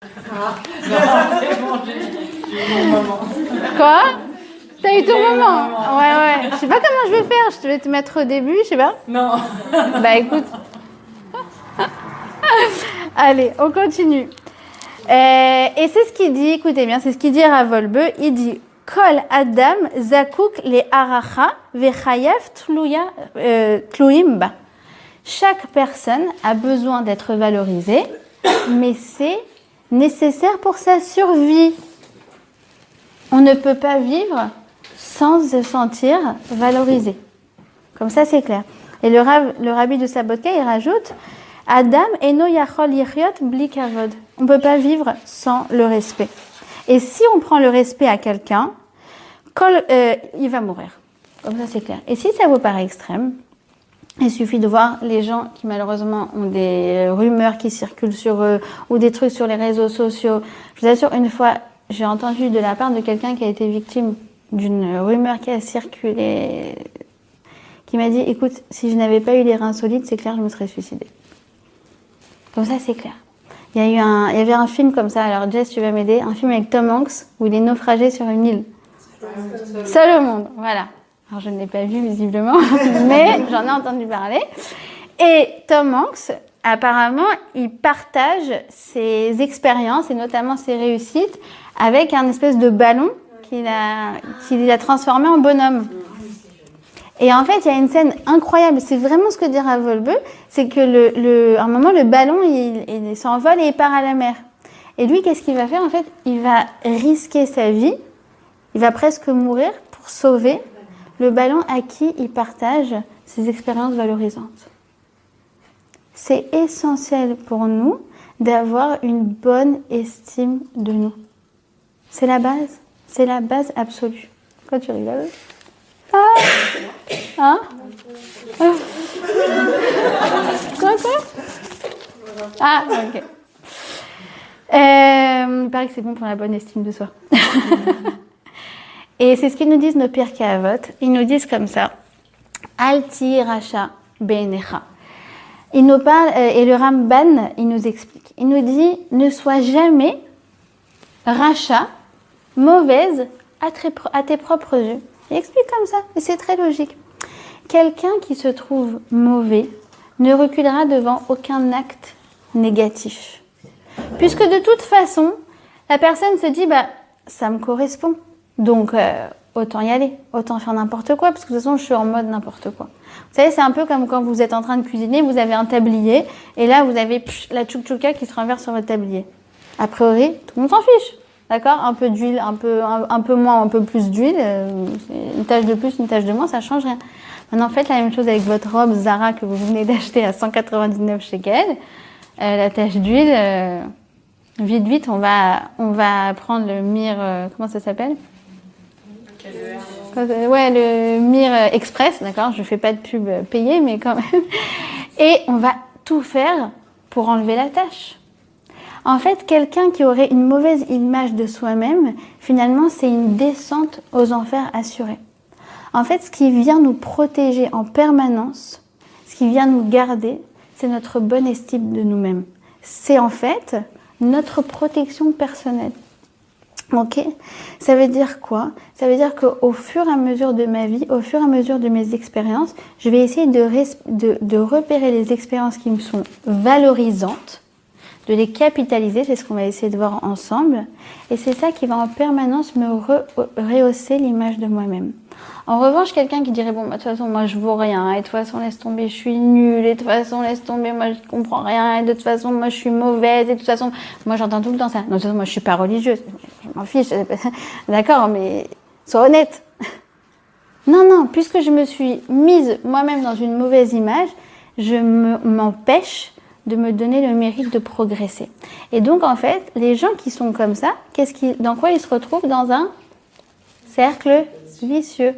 Non, c'est bon, j'ai eu mon moment. Quoi? T'as eu ton moment? Ouais. Je sais pas comment je vais faire. Je vais te mettre au début, je sais pas. Non. Bah écoute. Allez, on continue. Et c'est ce qu'il dit, écoutez bien, c'est ce qu'il dit Ravolbe. Il dit Kol Adam Zakouk le Aracha Vechayev Tluim Ba. Chaque personne a besoin d'être valorisée, mais c'est nécessaire pour sa survie. On ne peut pas vivre sans se sentir valorisé. Comme ça, c'est clair. Et le rabbi de Sabotka, il rajoute Adam eno yachol yichyot bli kavod. On ne peut pas vivre sans le respect. Et si on prend le respect à quelqu'un, il va mourir. Comme ça, c'est clair. Et si ça vous paraît extrême, il suffit de voir les gens qui malheureusement ont des rumeurs qui circulent sur eux ou des trucs sur les réseaux sociaux. Je vous assure, une fois, j'ai entendu de la part de quelqu'un qui a été victime d'une rumeur qui a circulé, qui m'a dit, écoute, si je n'avais pas eu les reins solides, c'est clair, je me serais suicidée. Comme ça, c'est clair. Il y avait un film comme ça, alors Jess, tu vas m'aider, un film avec Tom Hanks où il est naufragé sur une île. Seul au monde, voilà. Alors je ne l'ai pas vu visiblement, mais j'en ai entendu parler. Et Tom Hanks, apparemment, il partage ses expériences et notamment ses réussites avec un espèce de ballon qu'il a transformé en bonhomme. Et en fait, il y a une scène incroyable. C'est vraiment ce que dit Ravolbe, c'est que à un moment, le ballon, il s'envole et il part à la mer. Et lui, qu'est-ce qu'il va faire? En fait, il va risquer sa vie. Il va presque mourir pour sauver le ballon à qui il partage ses expériences valorisantes. C'est essentiel pour nous d'avoir une bonne estime de nous. C'est la base absolue. Pourquoi tu rigoles? Hein? Quoi? Ah, ok. Il paraît que c'est bon pour la bonne estime de soi. Et c'est ce qu'ils nous disent nos pires Avot. Ils nous disent comme ça. Alti racha beinecha. Il nous parle, et le Ramban, il nous explique. Il nous dit, ne sois jamais racha, mauvaise à tes propres yeux. Il explique comme ça, et c'est très logique. Quelqu'un qui se trouve mauvais ne reculera devant aucun acte négatif. Puisque de toute façon, la personne se dit, ça me correspond. Donc, autant y aller, autant faire n'importe quoi, parce que de toute façon, je suis en mode n'importe quoi. Vous savez, c'est un peu comme quand vous êtes en train de cuisiner, vous avez un tablier, et là, vous avez la tchouk-tchouka qui se renverse sur votre tablier. A priori, tout le monde s'en fiche. D'accord? Un peu d'huile, un peu moins, un peu plus d'huile, une tache de plus, une tache de moins, ça change rien. Maintenant, faites la même chose avec votre robe Zara que vous venez d'acheter à 199 shekels. La tache d'huile, vite, on va prendre le Mire, comment ça s'appelle? Ouais, le Mire Express, d'accord? Je fais pas de pub payée, mais quand même. Et on va tout faire pour enlever la tache. En fait, quelqu'un qui aurait une mauvaise image de soi-même, finalement, c'est une descente aux enfers assurée. En fait, ce qui vient nous protéger en permanence, ce qui vient nous garder, c'est notre bonne estime de nous-mêmes. C'est en fait notre protection personnelle. Ok? Ça veut dire quoi? Ça veut dire qu'au fur et à mesure de ma vie, au fur et à mesure de mes expériences, je vais essayer de repérer les expériences qui me sont valorisantes, de les capitaliser, c'est ce qu'on va essayer de voir ensemble. Et c'est ça qui va en permanence me rehausser l'image de moi-même. En revanche, quelqu'un qui dirait, de toute façon, moi, je vaux rien, et de toute façon, laisse tomber, je suis nulle, et de toute façon, laisse tomber, moi, je comprends rien, et de toute façon, moi, je suis mauvaise, et de toute façon, moi, j'entends tout le temps ça. Non, de toute façon, moi, je suis pas religieuse. Je m'en fiche. D'accord, mais sois honnête. Non, puisque je me suis mise moi-même dans une mauvaise image, je m'empêche de me donner le mérite de progresser. Et donc, en fait, les gens qui sont comme ça, dans quoi ils se retrouvent? Dans un cercle vicieux.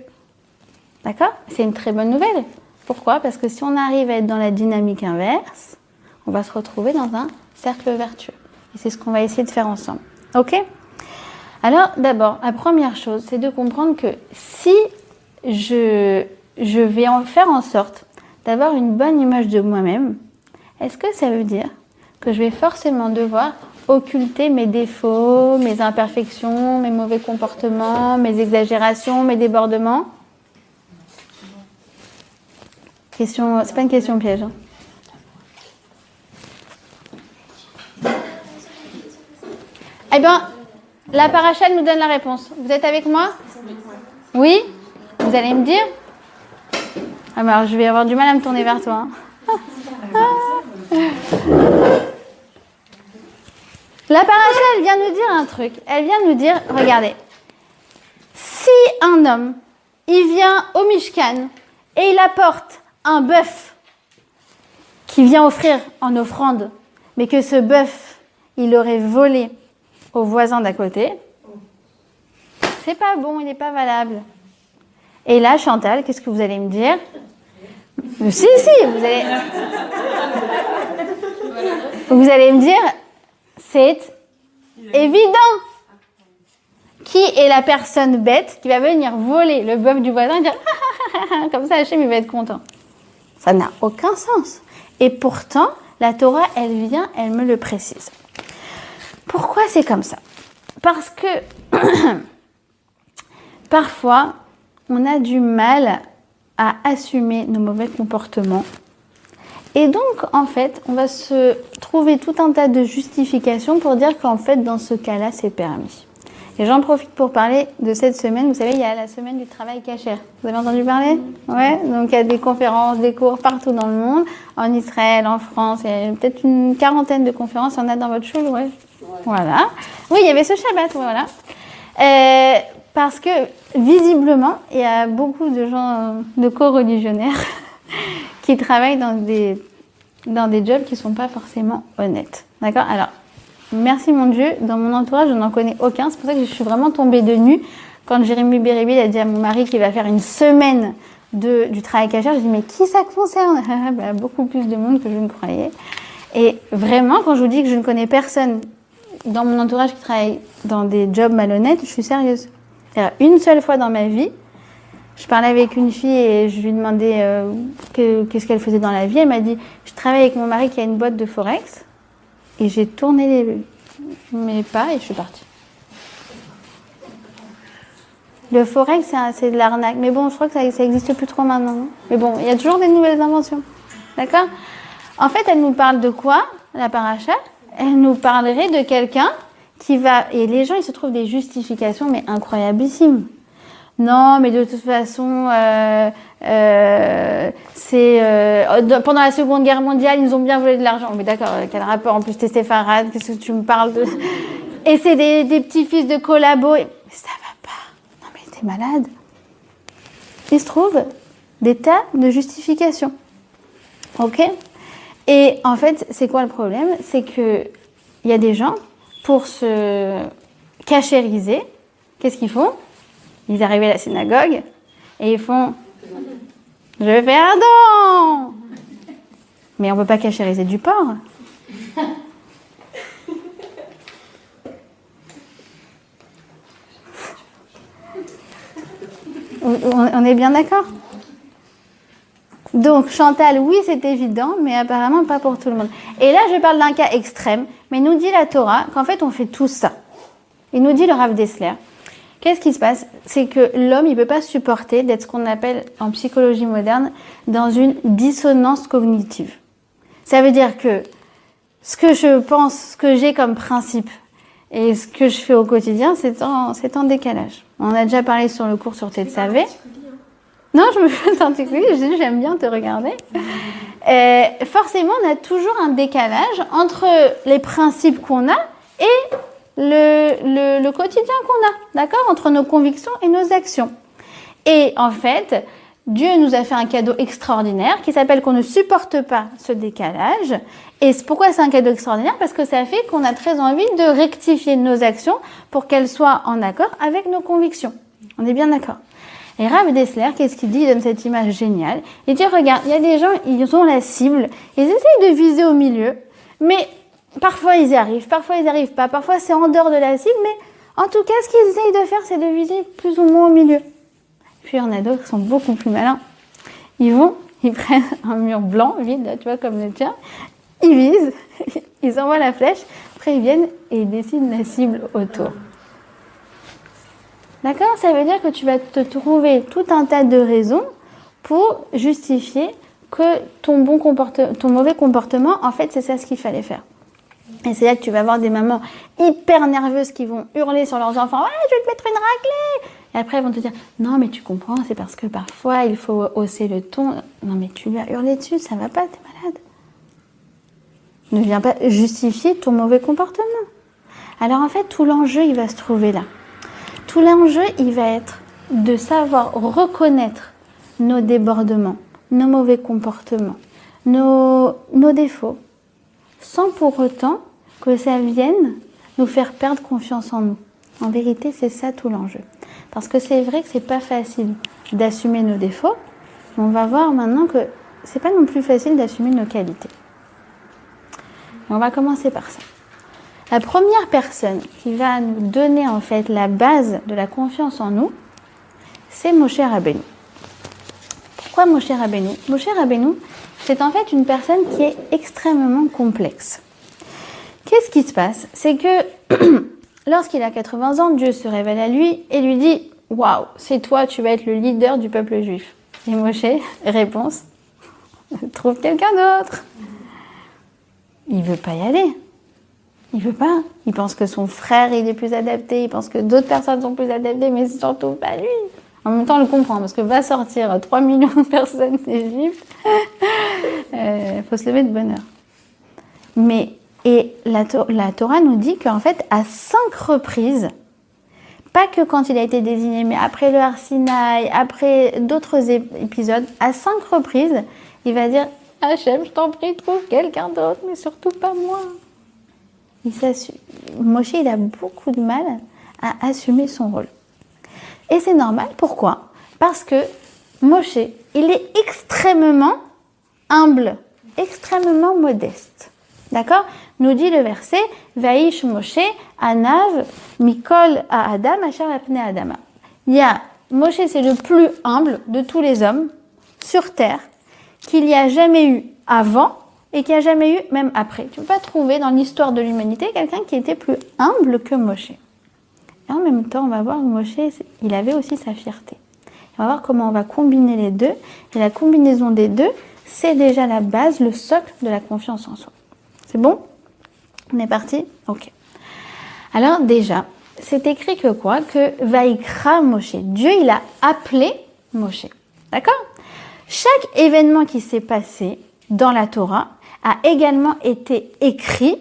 D'accord? C'est une très bonne nouvelle. Pourquoi? Parce que si on arrive à être dans la dynamique inverse, on va se retrouver dans un cercle vertueux. Et c'est ce qu'on va essayer de faire ensemble. Ok? Alors, d'abord, la première chose, c'est de comprendre que si je vais faire en sorte d'avoir une bonne image de moi-même, est-ce que ça veut dire que je vais forcément devoir occulter mes défauts, mes imperfections, mes mauvais comportements, mes exagérations, mes débordements? Question, c'est pas une question piège. Hein. Eh bien, la paracha nous donne la réponse. Vous êtes avec moi? Oui? Vous allez me dire? Ah ben alors, je vais avoir du mal à me tourner vers toi. Hein. La paracha, elle vient nous dire un truc. Elle vient nous dire, regardez, si un homme, il vient au Mishkan et il apporte un bœuf qu'il vient offrir en offrande, mais que ce bœuf, il aurait volé au voisin d'à côté, c'est pas bon, il n'est pas valable. Et là, Chantal, qu'est-ce que vous allez me dire? Si, vous allez me dire, c'est évident. Qui est la personne bête qui va venir voler le bœuf du voisin et dire comme ça, Hachem, il va être content? Ça n'a aucun sens. Et pourtant, la Torah, elle vient, elle me le précise. Pourquoi c'est comme ça? Parce que parfois, on a du mal à assumer nos mauvais comportements. Et donc, en fait, on va se trouver tout un tas de justifications pour dire qu'en fait, dans ce cas-là, c'est permis. Et j'en profite pour parler de cette semaine. Vous savez, il y a la semaine du travail cachère. Vous avez entendu parler? Ouais. Donc, il y a des conférences, des cours partout dans le monde. En Israël, en France, il y a peut-être une quarantaine de conférences. Il y en a dans votre shul, ouais. Voilà. Oui, il y avait ce Shabbat, voilà. Parce que, visiblement, il y a beaucoup de gens, de co-religionnaires qui travaillent dans des jobs qui ne sont pas forcément honnêtes. D'accord? Alors, merci mon Dieu, dans mon entourage, je n'en connais aucun. C'est pour ça que je suis vraiment tombée de nu quand Jérémy Béribil a dit à mon mari qu'il va faire une semaine du travail cachère. Je dis, mais qui ça concerne? Beaucoup plus de monde que je ne croyais. Et vraiment, quand je vous dis que je ne connais personne dans mon entourage qui travaille dans des jobs malhonnêtes, je suis sérieuse. Une seule fois dans ma vie, je parlais avec une fille et je lui demandais qu'est-ce qu'elle faisait dans la vie. Elle m'a dit, je travaille avec mon mari qui a une boîte de Forex. Et j'ai tourné mes pas et je suis partie. Le Forex, c'est de l'arnaque. Mais bon, je crois que ça n'existe plus trop maintenant. Non? Mais bon, il y a toujours des nouvelles inventions. D'accord? En fait, elle nous parle de quoi, la paracha? Elle nous parlerait de quelqu'un qui va... Et les gens, ils se trouvent des justifications, mais incroyablissimes. Non, mais de toute façon, pendant la Seconde Guerre mondiale, ils ont bien volé de l'argent. Mais d'accord, quel rapport? En plus, t'es séfarade, qu'est-ce que tu me parles de... Et c'est des petits-fils de collabos. Mais ça va pas. Non, mais t'es malade. Il se trouve des tas de justifications. Ok? Et en fait, c'est quoi le problème? C'est que il y a des gens, pour se cachériser, qu'est-ce qu'ils font? Ils arrivent à la synagogue et ils font « Je fais un don !» Mais on ne peut pas cachériser du porc. On est bien d'accord? Donc, Chantal, oui, c'est évident, mais apparemment pas pour tout le monde. Et là, je parle d'un cas extrême, mais nous dit la Torah qu'en fait, on fait tout ça. Il nous dit le Rav Dessler. Qu'est-ce qui se passe? C'est que l'homme, il ne peut pas supporter d'être ce qu'on appelle en psychologie moderne dans une dissonance cognitive. Ça veut dire que ce que je pense, ce que j'ai comme principe et ce que je fais au quotidien, c'est en décalage. On a déjà parlé sur le cours sur Tetzavé. Non, je me fais particulier, j'aime bien te regarder. Forcément, on a toujours un décalage entre les principes qu'on a et le quotidien qu'on a, d'accord, entre nos convictions et nos actions. Et en fait, Dieu nous a fait un cadeau extraordinaire qui s'appelle qu'on ne supporte pas ce décalage. Et pourquoi c'est un cadeau extraordinaire? Parce que ça fait qu'on a très envie de rectifier nos actions pour qu'elles soient en accord avec nos convictions. On est bien d'accord? Et Rav Dessler, qu'est-ce qu'il dit? Il donne cette image géniale. Il dit, regarde, il y a des gens, ils ont la cible, ils essayent de viser au milieu, mais parfois ils y arrivent, parfois ils n'y arrivent pas, parfois c'est en dehors de la cible, mais en tout cas, ce qu'ils essayent de faire, c'est de viser plus ou moins au milieu. Puis il y en a d'autres qui sont beaucoup plus malins. Ils prennent un mur blanc, vide, là, tu vois, comme le tien, ils visent, ils envoient la flèche, après ils viennent et ils dessinent la cible autour. D'accord? Ça veut dire que tu vas te trouver tout un tas de raisons pour justifier que ton mauvais comportement, en fait, c'est ça ce qu'il fallait faire. Et c'est là que tu vas avoir des mamans hyper nerveuses qui vont hurler sur leurs enfants. « Ouais, je vais te mettre une raclée !» Et après, elles vont te dire « Non, mais tu comprends, c'est parce que parfois, il faut hausser le ton. » Non, mais tu lui as hurlé dessus, ça va pas, t'es malade. Ne viens pas justifier ton mauvais comportement. Alors en fait, tout l'enjeu, il va se trouver là. Tout l'enjeu, il va être de savoir reconnaître nos débordements, nos mauvais comportements, nos défauts, sans pour autant que ça vienne nous faire perdre confiance en nous. En vérité, c'est ça tout l'enjeu. Parce que c'est vrai que c'est pas facile d'assumer nos défauts, mais on va voir maintenant que c'est pas non plus facile d'assumer nos qualités. Et on va commencer par ça. La première personne qui va nous donner en fait la base de la confiance en nous, c'est Moshe Rabbeinu. Pourquoi Moshe Rabbeinu? Moshe Rabbeinu, c'est en fait une personne qui est extrêmement complexe. Qu'est-ce qui se passe? C'est que lorsqu'il a 80 ans, Dieu se révèle à lui et lui dit « Waouh, c'est toi, tu vas être le leader du peuple juif. » Et Moshe, réponse « Trouve quelqu'un d'autre. » Il veut pas y aller. Il veut pas. Il pense que son frère, il est plus adapté. Il pense que d'autres personnes sont plus adaptées, mais surtout pas lui. En même temps, on le comprend, parce que va sortir 3 millions de personnes des Juifs, faut se lever de bonne heure. Et la Torah nous dit qu'en fait, à 5 reprises, pas que quand il a été désigné, mais après le Har Sinaï, après d'autres épisodes, à 5 reprises, il va dire « Hachem, je t'en prie, trouve quelqu'un d'autre, mais surtout pas moi ». Moshe, il a beaucoup de mal à assumer son rôle. Et c'est normal, pourquoi? Parce que Moshe, il est extrêmement humble, extrêmement modeste. D'accord? Nous dit le verset « Vaïsh Moshe anav mikol à Adam asher apne Adama ». Moshe, c'est le plus humble de tous les hommes sur terre qu'il n'y a jamais eu avant et qu'il n'y a jamais eu même après. Tu ne peux pas trouver dans l'histoire de l'humanité quelqu'un qui était plus humble que Moshe. Et en même temps, on va voir que Moshe, il avait aussi sa fierté. On va voir comment on va combiner les deux. Et la combinaison des deux, c'est déjà la base, le socle de la confiance en soi. C'est bon? On est parti? Ok. Alors déjà, c'est écrit que quoi? Que Vaikra Moshe. Dieu, il a appelé Moshe. D'accord? Chaque événement qui s'est passé dans la Torah a également été écrit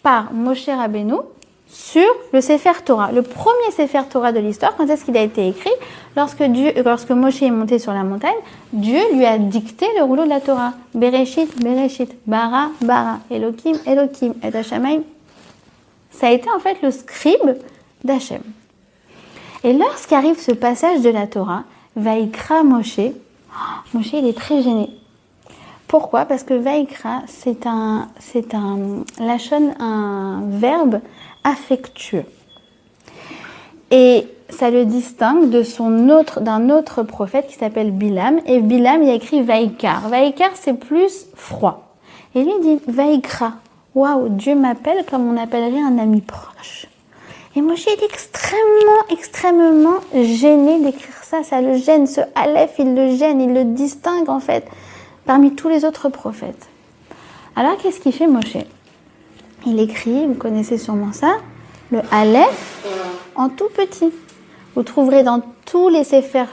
par Moshe Rabbeinu sur le Sefer Torah. Le premier Sefer Torah de l'histoire, quand est-ce qu'il a été écrit? Lorsque Moshe est monté sur la montagne, Dieu lui a dicté le rouleau de la Torah. Bereshit, Bereshit, Bara, Bara, Elohim, Elohim, et Hashamayim. Ça a été en fait le scribe d'Hachem. Et lorsqu'arrive ce passage de la Torah, Vaikra Moshe, Moshe il est très gêné. Pourquoi? Parce que Vaikra, c'est un lachon, un verbe affectueux. Et ça le distingue d'un autre prophète qui s'appelle Bilam. Et Bilam, il a écrit Vaikar. Vaikar, c'est plus froid. Et lui, il dit Vaikra. Waouh, Dieu m'appelle comme on appellerait un ami proche. Et Moshe est extrêmement gêné d'écrire ça. Ça le gêne. Ce Aleph, il le gêne. Il le distingue, en fait, parmi tous les autres prophètes. Alors, qu'est-ce qu'il fait, Moshe? Il écrit, vous connaissez sûrement ça, le Aleph en tout petit. Vous trouverez dans tous les Sefer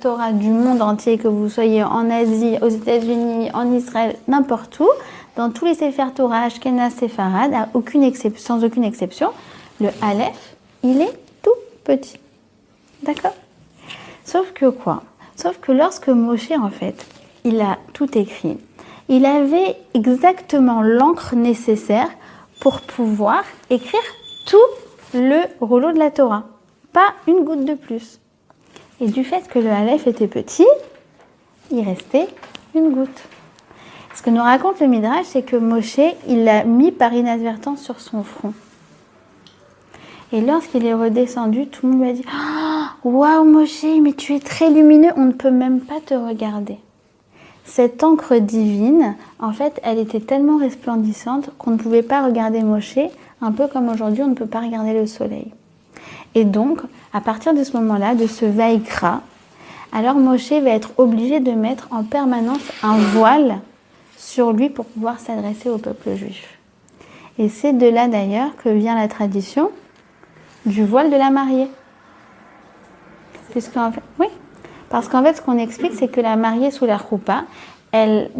Torah du monde entier, que vous soyez en Asie, aux États-Unis, en Israël, n'importe où, dans tous les Sefer Torah, Ashkenaz, Séfarad, sans aucune exception, le Aleph, il est tout petit. D'accord? Sauf que quoi? Sauf que lorsque Moshe, en fait, il a tout écrit, il avait exactement l'encre nécessaire pour pouvoir écrire tout le rouleau de la Torah. Pas une goutte de plus. Et du fait que le Aleph était petit, il restait une goutte. Ce que nous raconte le Midrash, c'est que Moshe, il l'a mis par inadvertance sur son front. Et lorsqu'il est redescendu, tout le monde lui a dit « Waouh Moshe, mais tu es très lumineux, on ne peut même pas te regarder. » cette encre divine, en fait, elle était tellement resplendissante qu'on ne pouvait pas regarder Moshe, un peu comme aujourd'hui, on ne peut pas regarder le soleil. Et donc, à partir de ce moment-là, de ce Vaïkra, alors Moshe va être obligé de mettre en permanence un voile sur lui pour pouvoir s'adresser au peuple juif. Et c'est de là d'ailleurs que vient la tradition du voile de la mariée. Oui, parce qu'en fait, ce qu'on explique, c'est que la mariée sous la choupa, elle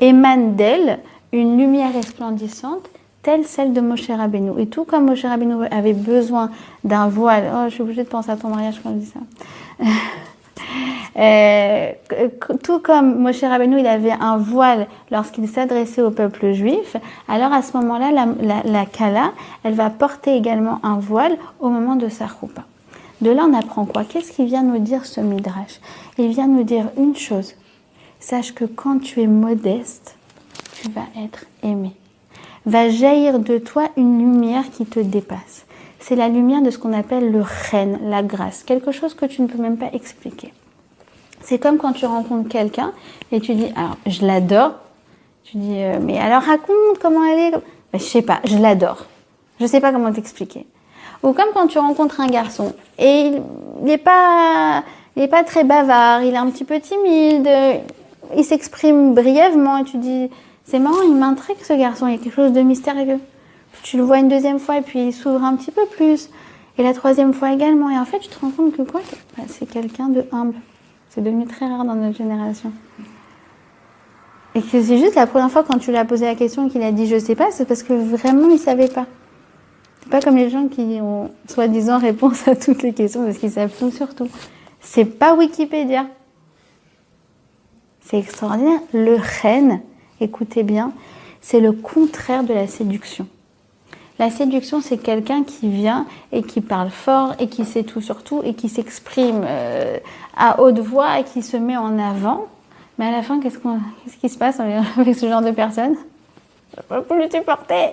émane d'elle une lumière resplendissante, telle celle de Moshe Rabbeinu. Et tout comme Moshe Rabbeinu avait besoin d'un voile, oh, je suis obligée de penser à ton mariage quand je dis ça. Tout comme Moshe Rabbeinu, il avait un voile lorsqu'il s'adressait au peuple juif, alors à ce moment-là, la Kala, elle va porter également un voile au moment de sa choupa. De là, on apprend quoi? Qu'est-ce qu'il vient nous dire ce Midrash? Il vient nous dire une chose. Sache que quand tu es modeste, tu vas être aimé. Va jaillir de toi une lumière qui te dépasse. C'est la lumière de ce qu'on appelle le chen, la grâce. Quelque chose que tu ne peux même pas expliquer. C'est comme quand tu rencontres quelqu'un et tu dis, alors, je l'adore. Tu dis, mais alors raconte comment elle est. Ben, je sais pas, je l'adore. Je sais pas comment t'expliquer. Ou comme quand tu rencontres un garçon et il n'est pas très bavard, il est un petit peu timide, il s'exprime brièvement et tu dis, c'est marrant, il m'intrigue ce garçon, il y a quelque chose de mystérieux. Puis tu le vois une deuxième fois et puis il s'ouvre un petit peu plus. Et la troisième fois également. Et en fait, tu te rends compte que quoi? Ben, c'est quelqu'un de humble. C'est devenu très rare dans notre génération. Et que c'est juste la première fois quand tu lui as posé la question et qu'il a dit je sais pas, c'est parce que vraiment il savait pas. C'est pas comme les gens qui ont soi-disant réponse à toutes les questions parce qu'ils savent tout sur tout. C'est pas Wikipédia. C'est extraordinaire. Le chen, écoutez bien, c'est le contraire de la séduction. La séduction, c'est quelqu'un qui vient et qui parle fort et qui sait tout sur tout et qui s'exprime à haute voix et qui se met en avant. Mais à la fin, qu'est-ce qui se passe avec ce genre de personne? Je ne peux plus le supporter.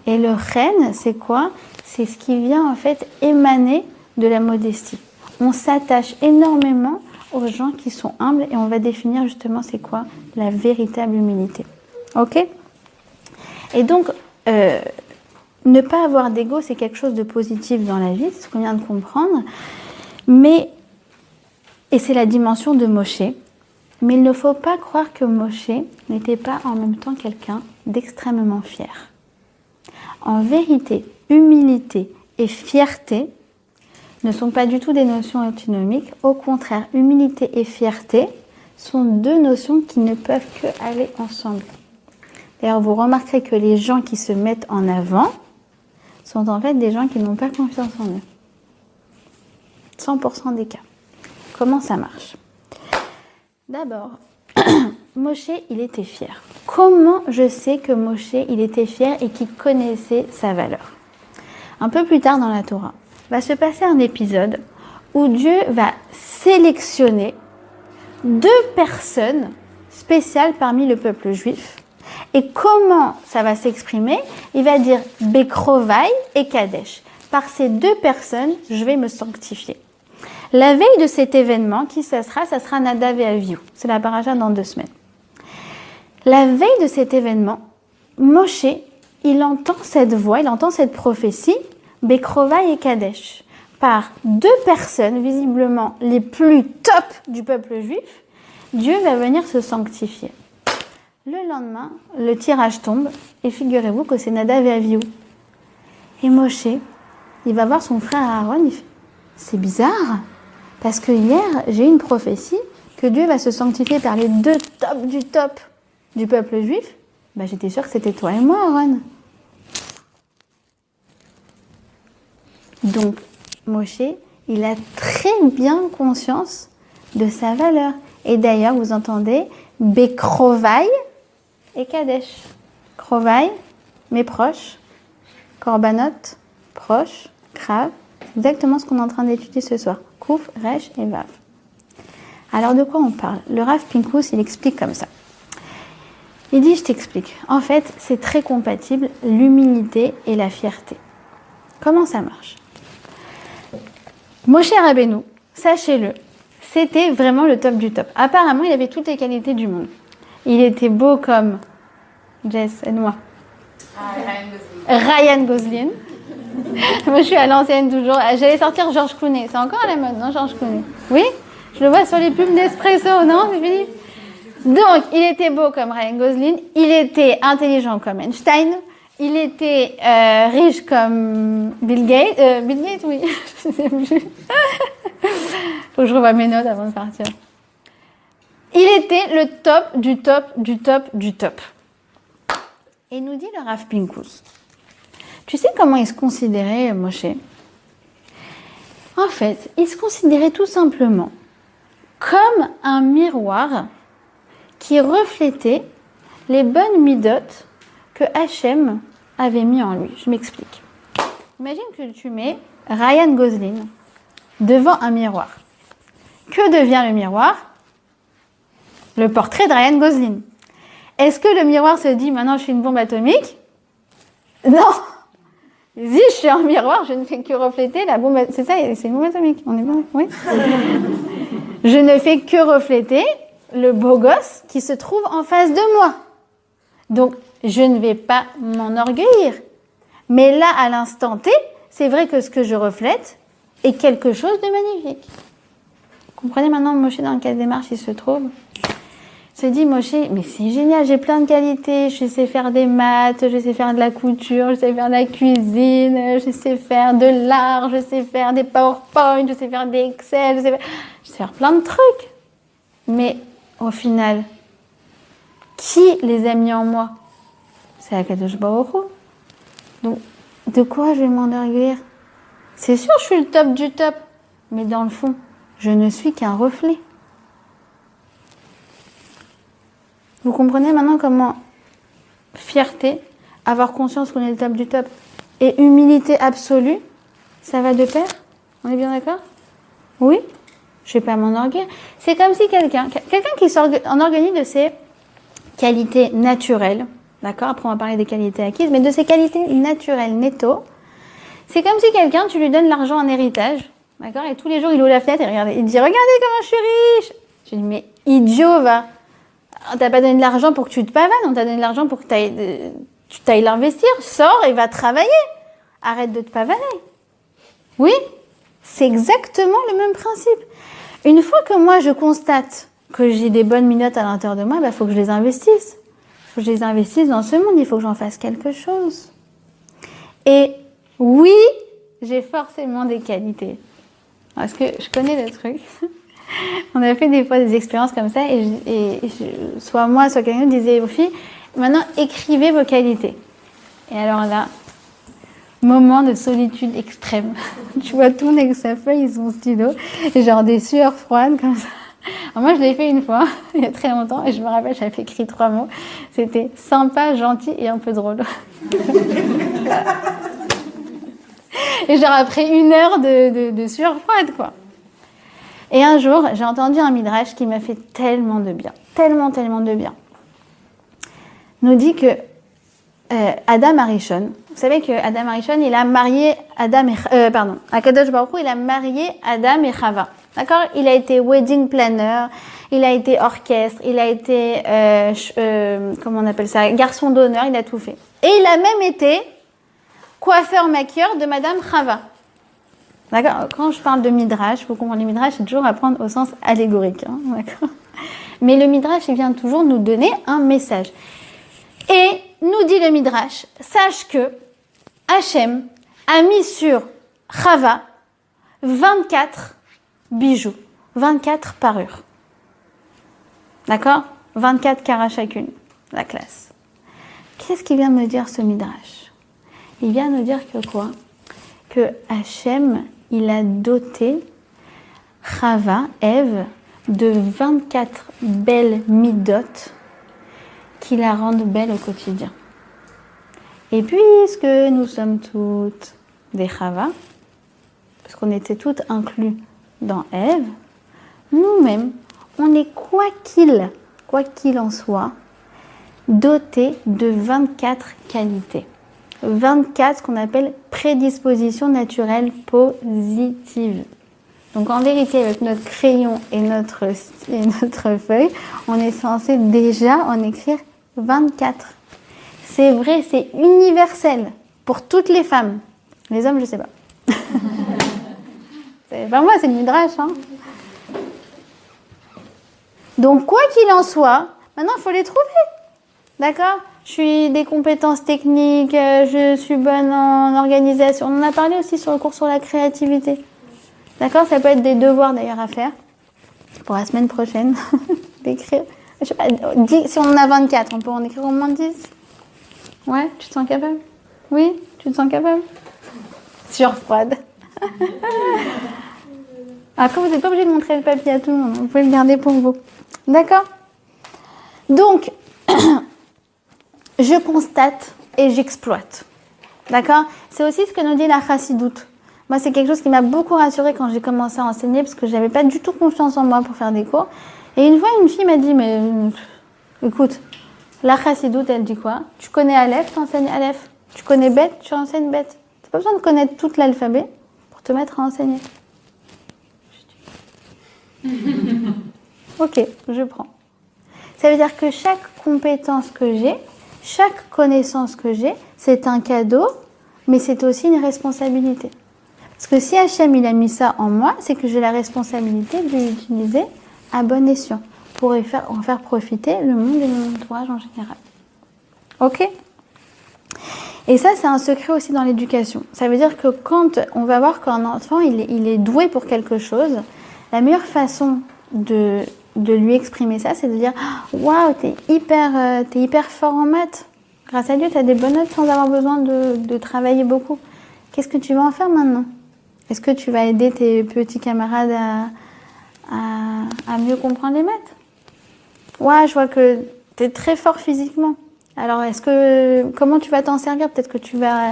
Et le chen, c'est quoi? C'est ce qui vient en fait émaner de la modestie. On s'attache énormément aux gens qui sont humbles et on va définir justement c'est quoi la véritable humilité. Ok? Et donc, ne pas avoir d'ego, c'est quelque chose de positif dans la vie, c'est ce qu'on vient de comprendre. Et c'est la dimension de Moshe. Mais il ne faut pas croire que Moshe n'était pas en même temps quelqu'un d'extrêmement fier. En vérité, humilité et fierté ne sont pas du tout des notions antinomiques. Au contraire, humilité et fierté sont deux notions qui ne peuvent que aller ensemble. D'ailleurs, vous remarquerez que les gens qui se mettent en avant sont en fait des gens qui n'ont pas confiance en eux. 100% des cas. Comment ça marche? D'abord, Moshe, il était fier. Comment je sais que Moshe, il était fier et qu'il connaissait sa valeur? Un peu plus tard dans la Torah, va se passer un épisode où Dieu va sélectionner deux personnes spéciales parmi le peuple juif. Et comment ça va s'exprimer? Il va dire Bekrovai et Kadesh. Par ces deux personnes, je vais me sanctifier. La veille de cet événement, qui ça sera Nadav et Avihu. C'est la paracha dans 2 semaines. La veille de cet événement, Moshe, il entend cette voix, il entend cette prophétie, Bekrovai et Kadesh, par deux personnes visiblement les plus top du peuple juif. Dieu va venir se sanctifier. Le lendemain, le tirage tombe et figurez-vous que c'est Nadav et Avihu. Et Moshe, il va voir son frère Aaron, il fait « C'est bizarre, parce que hier, j'ai eu une prophétie que Dieu va se sanctifier par les deux top du peuple juif. Ben, j'étais sûre que c'était toi et moi, Aaron. » Donc, Moshe, il a très bien conscience de sa valeur. Et d'ailleurs, vous entendez Bekrovai et Kadesh. Krovai, mes proches. Korbanot, proches. Krav, exactement ce qu'on est en train d'étudier ce soir. Kouf, Resh et Vav. Alors de quoi on parle? Le Rav Pinkus, il explique comme ça. Il dit, je t'explique. En fait, c'est très compatible, l'humilité et la fierté. Comment ça marche? Moshe Rabbeinu, sachez-le, c'était vraiment le top du top. Apparemment, il avait toutes les qualités du monde. Il était beau comme Jess, aide-moi. Ryan Gosling. Moi, je suis à l'ancienne toujours. J'allais sortir George Clooney. C'est encore à la mode, non, George Clooney? Oui? Je le vois sur les pubs d'Espresso, non? C'est fini? Donc, il était beau comme Ryan Gosling. Il était intelligent comme Einstein. Il était riche comme Bill Gates. Bill Gates, oui. Je sais plus. Faut que je revoie mes notes avant de partir. Il était le top du top du top du top. Et nous dit le Rav Pinkus. Tu sais comment il se considérait, Moshe? En fait, il se considérait tout simplement comme un miroir qui reflétait les bonnes midotes que Hachem avait mis en lui. Je m'explique. Imagine que tu mets Ryan Gosling devant un miroir. Que devient le miroir? Le portrait de Ryan Gosling. Est-ce que le miroir se dit maintenant je suis une bombe atomique? Non. Si je suis un miroir, je ne fais que refléter la bombe. C'est ça, c'est une bombe atomique. On est bon? Oui. Je ne fais que refléter le beau gosse qui se trouve en face de moi. Donc, je ne vais pas m'enorgueillir. Mais là, à l'instant T, c'est vrai que ce que je reflète est quelque chose de magnifique. Vous comprenez maintenant, Moshe, dans quelle démarche il se trouve? Il se dit, Moshe, mais c'est génial, j'ai plein de qualités. Je sais faire des maths, je sais faire de la couture, je sais faire de la cuisine, je sais faire de l'art, je sais faire des PowerPoint, je sais faire des Excel, je sais faire plein de trucs. Mais au final, qui les a mis en moi? C'est Akadosh Baruch Hu. Donc, de quoi je vais m'enorgueillir? C'est sûr, je suis le top du top. Mais dans le fond, je ne suis qu'un reflet. Vous comprenez maintenant comment fierté, avoir conscience qu'on est le top du top, et humilité absolue, ça va de pair? On est bien d'accord? Oui? Je ne vais pas m'enorgueillir. C'est comme si quelqu'un qui s'enorgueillit de ses qualités naturelles, d'accord? Après, on va parler des qualités acquises, mais de ses qualités naturelles netto, c'est comme si quelqu'un, tu lui donnes l'argent en héritage, d'accord? Et tous les jours, il ouvre la fenêtre et il dit, regardez comment je suis riche! Je dis, mais idiot, va! On t'a pas donné de l'argent pour que tu te pavanes, on t'a donné de l'argent pour que tu t'ailles l'investir. Sors et va travailler. Arrête de te pavaner. Oui, c'est exactement le même principe. Une fois que moi, je constate que j'ai des bonnes minutes à l'intérieur de moi, il faut que je les investisse. Il faut que je les investisse dans ce monde. Il faut que j'en fasse quelque chose. Et oui, j'ai forcément des qualités. Parce que je connais le truc. On a fait des fois des expériences comme ça et soit moi, soit quelqu'un disait aux filles, maintenant écrivez vos qualités. Et alors là, moment de solitude extrême. Tu vois tout le monde avec sa feuille et son stylo, et genre des sueurs froides comme ça. Alors moi, je l'ai fait une fois, il y a très longtemps, et je me rappelle, j'avais écrit 3 mots. C'était sympa, gentil et un peu drôle. Et genre après 1 heure de sueur froide, quoi. Et un jour, j'ai entendu un midrash qui m'a fait tellement de bien, tellement de bien. Nous dit que Adam Arishon, vous savez que Adam Arishon, il a marié Akadosh Baruch Hu, il a marié Adam et Chava. D'accord? Il a été wedding planner, il a été orchestre, il a été comment on appelle ça, garçon d'honneur, il a tout fait. Et il a même été coiffeur maquilleur de Madame Chava. D'accord? Quand je parle de midrash, il faut comprendre les midrash, c'est toujours à prendre au sens allégorique. Hein, d'accord? Mais le midrash, il vient toujours nous donner un message. Et nous dit le midrash, sache que Hachem a mis sur Chava 24 bijoux, 24 parures. D'accord? 24 carats chacune, la classe. Qu'est-ce qu'il vient me dire ce midrash? Il vient nous dire que quoi? Que Hachem, il a doté Chava, Ève, de 24 belles midotes qui la rendent belle au quotidien. Et puisque nous sommes toutes des Chava, parce qu'on était toutes inclus dans Ève, nous-mêmes, on est quoi qu'il en soit, dotés de 24 qualités. 24, ce qu'on appelle prédisposition naturelle positive. Donc en vérité, avec notre crayon et notre feuille, on est censé déjà en écrire 24. C'est vrai, c'est universel pour toutes les femmes. Les hommes, je sais pas. C'est pas moi, c'est le Midrash. Hein. Donc quoi qu'il en soit, maintenant il faut les trouver. D'accord ? Je suis des compétences techniques, je suis bonne en organisation. On en a parlé aussi sur le cours sur la créativité. D'accord ? Ça peut être des devoirs d'ailleurs à faire pour la semaine prochaine. D'écrire. Je sais pas, si on en a 24, on peut en écrire au moins 10. Ouais, tu te sens capable ? Oui, tu te sens capable ? Surfroide. Après, vous n'êtes pas obligé de montrer le papier à tout le monde. Vous pouvez le garder pour vous. D'accord ? Donc, je constate et j'exploite. D'accord ? C'est aussi ce que nous dit la chassidoute. Moi, c'est quelque chose qui m'a beaucoup rassurée quand j'ai commencé à enseigner parce que je n'avais pas du tout confiance en moi pour faire des cours. Et une fois, une fille m'a dit, mais écoute, la chassidoute, elle dit quoi ? Tu connais Aleph, tu enseignes Aleph. Tu connais Bet, tu enseignes Bet. Tu n'as pas besoin de connaître tout l'alphabet pour te mettre à enseigner. Ok, je prends. Ça veut dire que chaque compétence que j'ai, chaque connaissance que j'ai, c'est un cadeau, mais c'est aussi une responsabilité. Parce que si Hachem il a mis ça en moi, c'est que j'ai la responsabilité de l'utiliser à bon escient pour en faire profiter le monde et mon entourage en général. Ok ? Et ça, c'est un secret aussi dans l'éducation. Ça veut dire que quand on va voir qu'un enfant il est doué pour quelque chose, la meilleure façon de lui exprimer ça, c'est de dire « Waouh, t'es hyper fort en maths. Grâce à Dieu, t'as des bonnes notes sans avoir besoin de travailler beaucoup. Qu'est-ce que tu vas en faire maintenant ? Est-ce que tu vas aider tes petits camarades à mieux comprendre les maths ? Ouais, je vois que t'es très fort physiquement. Alors, comment tu vas t'en servir ? Peut-être que tu vas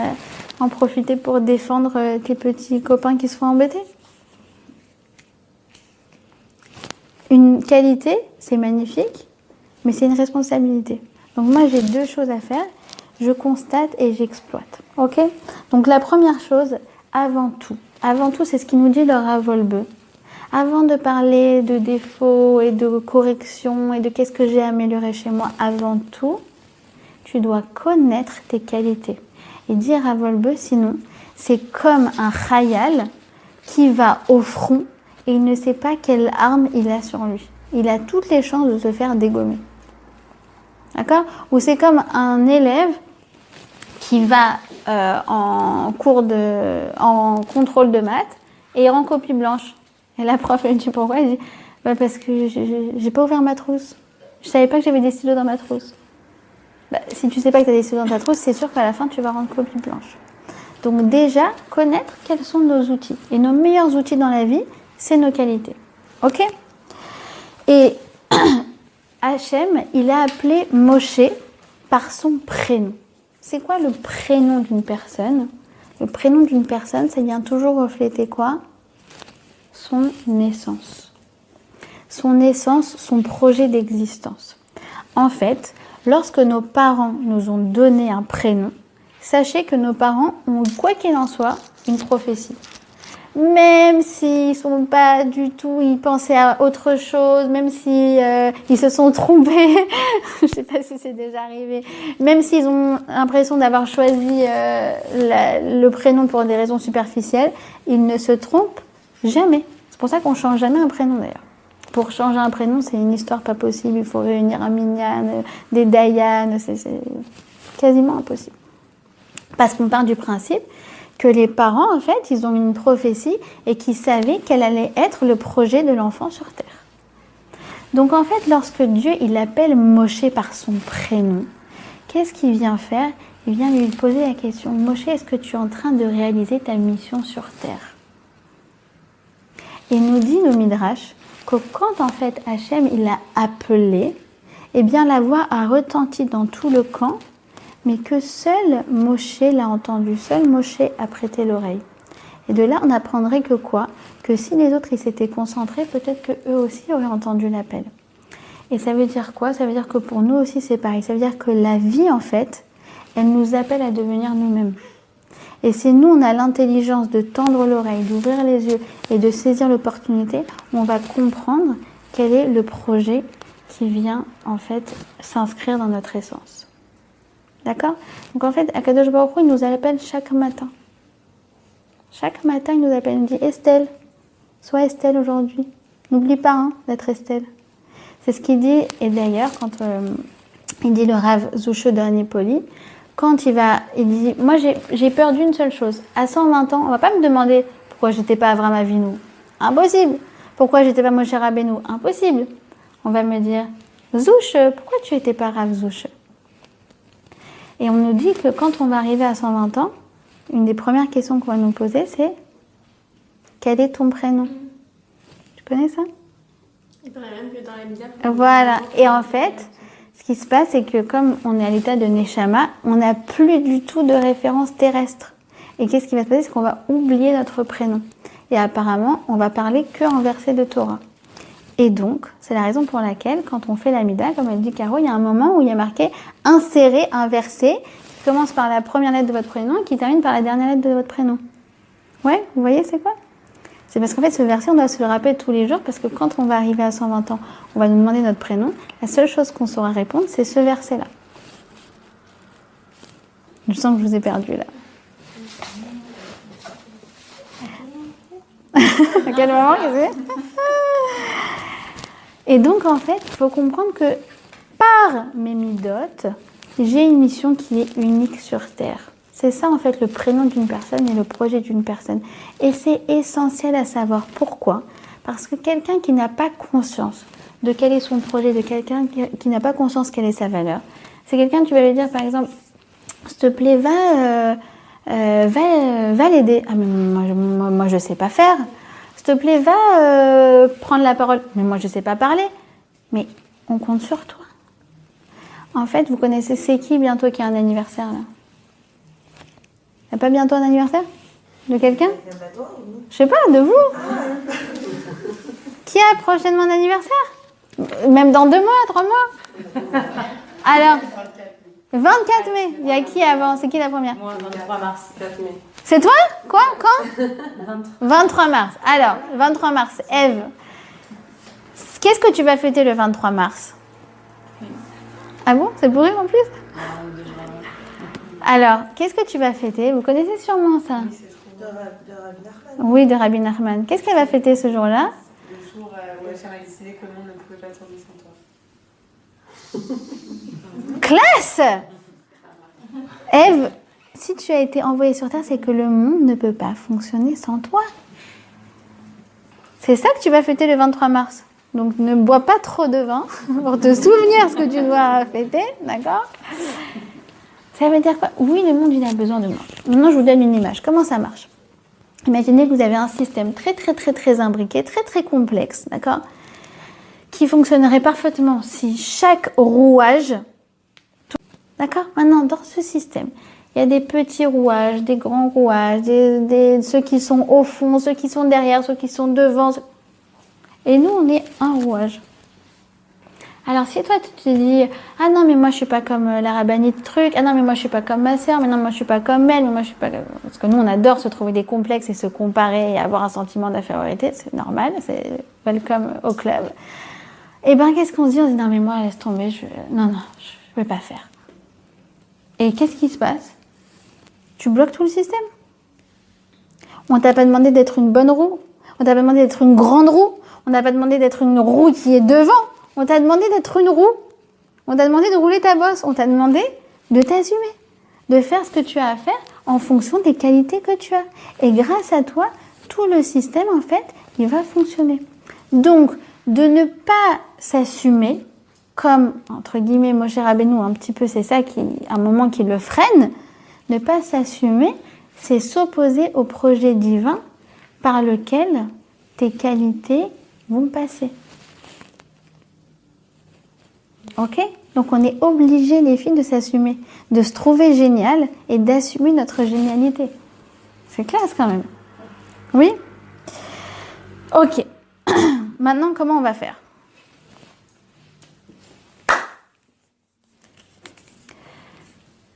en profiter pour défendre tes petits copains qui se font embêter ? Une qualité, c'est magnifique, mais c'est une responsabilité. Donc moi, j'ai 2 choses à faire. Je constate et j'exploite. Ok ? Donc la première chose, avant tout, c'est ce qui nous dit le Rav Wolbe. Avant de parler de défauts et de corrections et de qu'est-ce que j'ai amélioré chez moi, avant tout, tu dois connaître tes qualités. Et dire Rav Wolbe, sinon, c'est comme un chayal qui va au front et il ne sait pas quelle arme il a sur lui. Il a toutes les chances de se faire dégommer. D'accord ? Ou c'est comme un élève qui va en contrôle de maths et il rend copie blanche. Et la prof lui dit pourquoi ? Elle dit parce que j'ai pas ouvert ma trousse. Je savais pas que j'avais des stylos dans ma trousse. Si tu sais pas que tu as des stylos dans ta trousse, c'est sûr qu'à la fin tu vas rendre copie blanche. Donc déjà, connaître quels sont nos outils. Et nos meilleurs outils dans la vie, c'est nos qualités. Ok ? Et Hachem, il a appelé Moshe par son prénom. C'est quoi le prénom d'une personne ? Le prénom d'une personne, ça vient toujours refléter quoi ? Son naissance. Son naissance, son projet d'existence. En fait, lorsque nos parents nous ont donné un prénom, sachez que nos parents ont, quoi qu'il en soit, une prophétie. Même s'ils sont pas du tout, ils pensaient à autre chose, même si ils se sont trompés, je sais pas si c'est déjà arrivé, même s'ils ont l'impression d'avoir choisi le prénom pour des raisons superficielles, ils ne se trompent jamais. C'est pour ça qu'on change jamais un prénom d'ailleurs. Pour changer un prénom, c'est une histoire pas possible, il faut réunir un minyan, des dayanes, c'est quasiment impossible. Parce qu'on part du principe que les parents, en fait, ils ont une prophétie et qu'ils savaient quel allait être le projet de l'enfant sur Terre. Donc, en fait, lorsque Dieu, il appelle Moshe par son prénom, qu'est-ce qu'il vient faire ? Il vient lui poser la question, Moshe, est-ce que tu es en train de réaliser ta mission sur Terre ? Et nous dit nos Midrash que quand, en fait, Hachem, il a appelé, eh bien, la voix a retenti dans tout le camp, mais que seul Moshe l'a entendu, seul Moshe a prêté l'oreille. Et de là, on apprendrait que quoi ? Que si les autres ils s'étaient concentrés, peut-être qu'eux aussi auraient entendu l'appel. Et ça veut dire quoi ? Ça veut dire que pour nous aussi, c'est pareil. Ça veut dire que la vie, en fait, elle nous appelle à devenir nous-mêmes. Et si nous, on a l'intelligence de tendre l'oreille, d'ouvrir les yeux et de saisir l'opportunité, on va comprendre quel est le projet qui vient en fait s'inscrire dans notre essence. D'accord? Donc en fait, Akadosh Baruch Hu, il nous appelle chaque matin. Chaque matin, il nous appelle, il nous dit Estelle, sois Estelle aujourd'hui. N'oublie pas d'être Estelle. C'est ce qu'il dit, et d'ailleurs, quand il dit le Rav Zushe de Anipoli, quand il dit, moi j'ai peur d'une seule chose. À 120 ans, on va pas me demander pourquoi j'étais pas Avraham Avinu. Impossible. Pourquoi j'étais pas Moshe Rabbeinu. Impossible. On va me dire, Zushe, pourquoi tu étais pas Rav Zushe? Et on nous dit que quand on va arriver à 120 ans, une des premières questions qu'on va nous poser, c'est quel est ton prénom? Tu connais ça? Il paraît même que dans les médias. Voilà. Et en fait, ce qui se passe, c'est que comme on est à l'état de Neshama, on n'a plus du tout de référence terrestre. Et qu'est-ce qui va se passer? C'est qu'on va oublier notre prénom. Et apparemment, on va parler que en versets de Torah. Et donc, c'est la raison pour laquelle, quand on fait l'Amida, comme elle dit Caro, il y a un moment où il y a marqué « insérer un verset » qui commence par la première lettre de votre prénom et qui termine par la dernière lettre de votre prénom. Ouais, vous voyez c'est quoi? C'est parce qu'en fait, ce verset, on doit se le rappeler tous les jours parce que quand on va arriver à 120 ans, on va nous demander notre prénom. La seule chose qu'on saura répondre, c'est ce verset-là. Je sens que je vous ai perdu là. À quel moment qu'est-ce que c'est? Et donc, en fait, il faut comprendre que par mes midotes, j'ai une mission qui est unique sur Terre. C'est ça, en fait, le prénom d'une personne et le projet d'une personne. Et c'est essentiel à savoir. Pourquoi? Parce que quelqu'un qui n'a pas conscience de quel est son projet, de quelqu'un qui n'a pas conscience quelle est sa valeur, c'est quelqu'un, tu vas lui dire, par exemple, s'il te plaît, va l'aider. Ah, mais moi, je sais pas faire. S'il te plaît, va prendre la parole. Mais moi, je sais pas parler. Mais on compte sur toi. En fait, vous connaissez, c'est qui bientôt qui a un anniversaire, là? Il n'y a pas bientôt un anniversaire? De quelqu'un? Je sais pas, de vous? Qui a prochainement un anniversaire? Même dans 2 mois, 3 mois? Alors, 24 mai. Il y a qui avant? C'est qui la première? Moi, 23 mars, 4 mai. C'est toi? Quoi? Quand? 23 mars. Alors, 23 mars, Ève. Qu'est-ce que tu vas fêter le 23 mars? Ah bon? C'est pour rire en plus? Alors, qu'est-ce que tu vas fêter? Vous connaissez sûrement ça. Oui, de Rabbi Nachman. Qu'est-ce qu'elle va fêter ce jour-là? Le jour où Hachem a décidé que le monde ne pouvait pas tourner sans toi. Classe! Ève, si tu as été envoyée sur Terre, c'est que le monde ne peut pas fonctionner sans toi. C'est ça que tu vas fêter le 23 mars. Donc, ne bois pas trop de vin pour te souvenir ce que tu dois fêter, d'accord? Ça veut dire quoi? Oui, le monde, il a besoin de moi. Maintenant, je vous donne une image. Comment ça marche? Imaginez que vous avez un système très imbriqué, très complexe, d'accord? Qui fonctionnerait parfaitement si chaque rouage... D'accord? Maintenant, dans ce système, il y a des petits rouages, des grands rouages, ceux qui sont au fond, ceux qui sont derrière, ceux qui sont devant. Et nous, on est un rouage. Alors, si toi, tu te dis « Ah non, mais moi, je suis pas comme la rabbinite truc. Ah non, mais moi, je suis pas comme ma sœur. Mais non, moi, je suis pas comme elle. Mais moi, je suis pas comme... » Parce que nous, on adore se trouver des complexes et se comparer et avoir un sentiment d'infériorité. C'est normal, c'est welcome au club. Et bien, qu'est-ce qu'on se dit? On se dit « Non, mais moi, laisse tomber. Non, je vais pas faire. » Et qu'est-ce qui se passe? Tu bloques tout le système. On t'a pas demandé d'être une bonne roue. On t'a pas demandé d'être une grande roue. On t'a pas demandé d'être une roue qui est devant. On t'a demandé d'être une roue. On t'a demandé de rouler ta bosse. On t'a demandé de t'assumer, de faire ce que tu as à faire en fonction des qualités que tu as. Et grâce à toi, tout le système, en fait, il va fonctionner. Donc, de ne pas s'assumer, comme, entre guillemets, Moshe Rabbeinu, un petit peu, c'est ça qui, à un moment, qui le freine, ne pas s'assumer, c'est s'opposer au projet divin par lequel tes qualités vont passer. Ok? Donc on est obligé, les filles, de s'assumer, de se trouver génial et d'assumer notre génialité. C'est classe quand même. Oui? Ok. Maintenant, comment on va faire?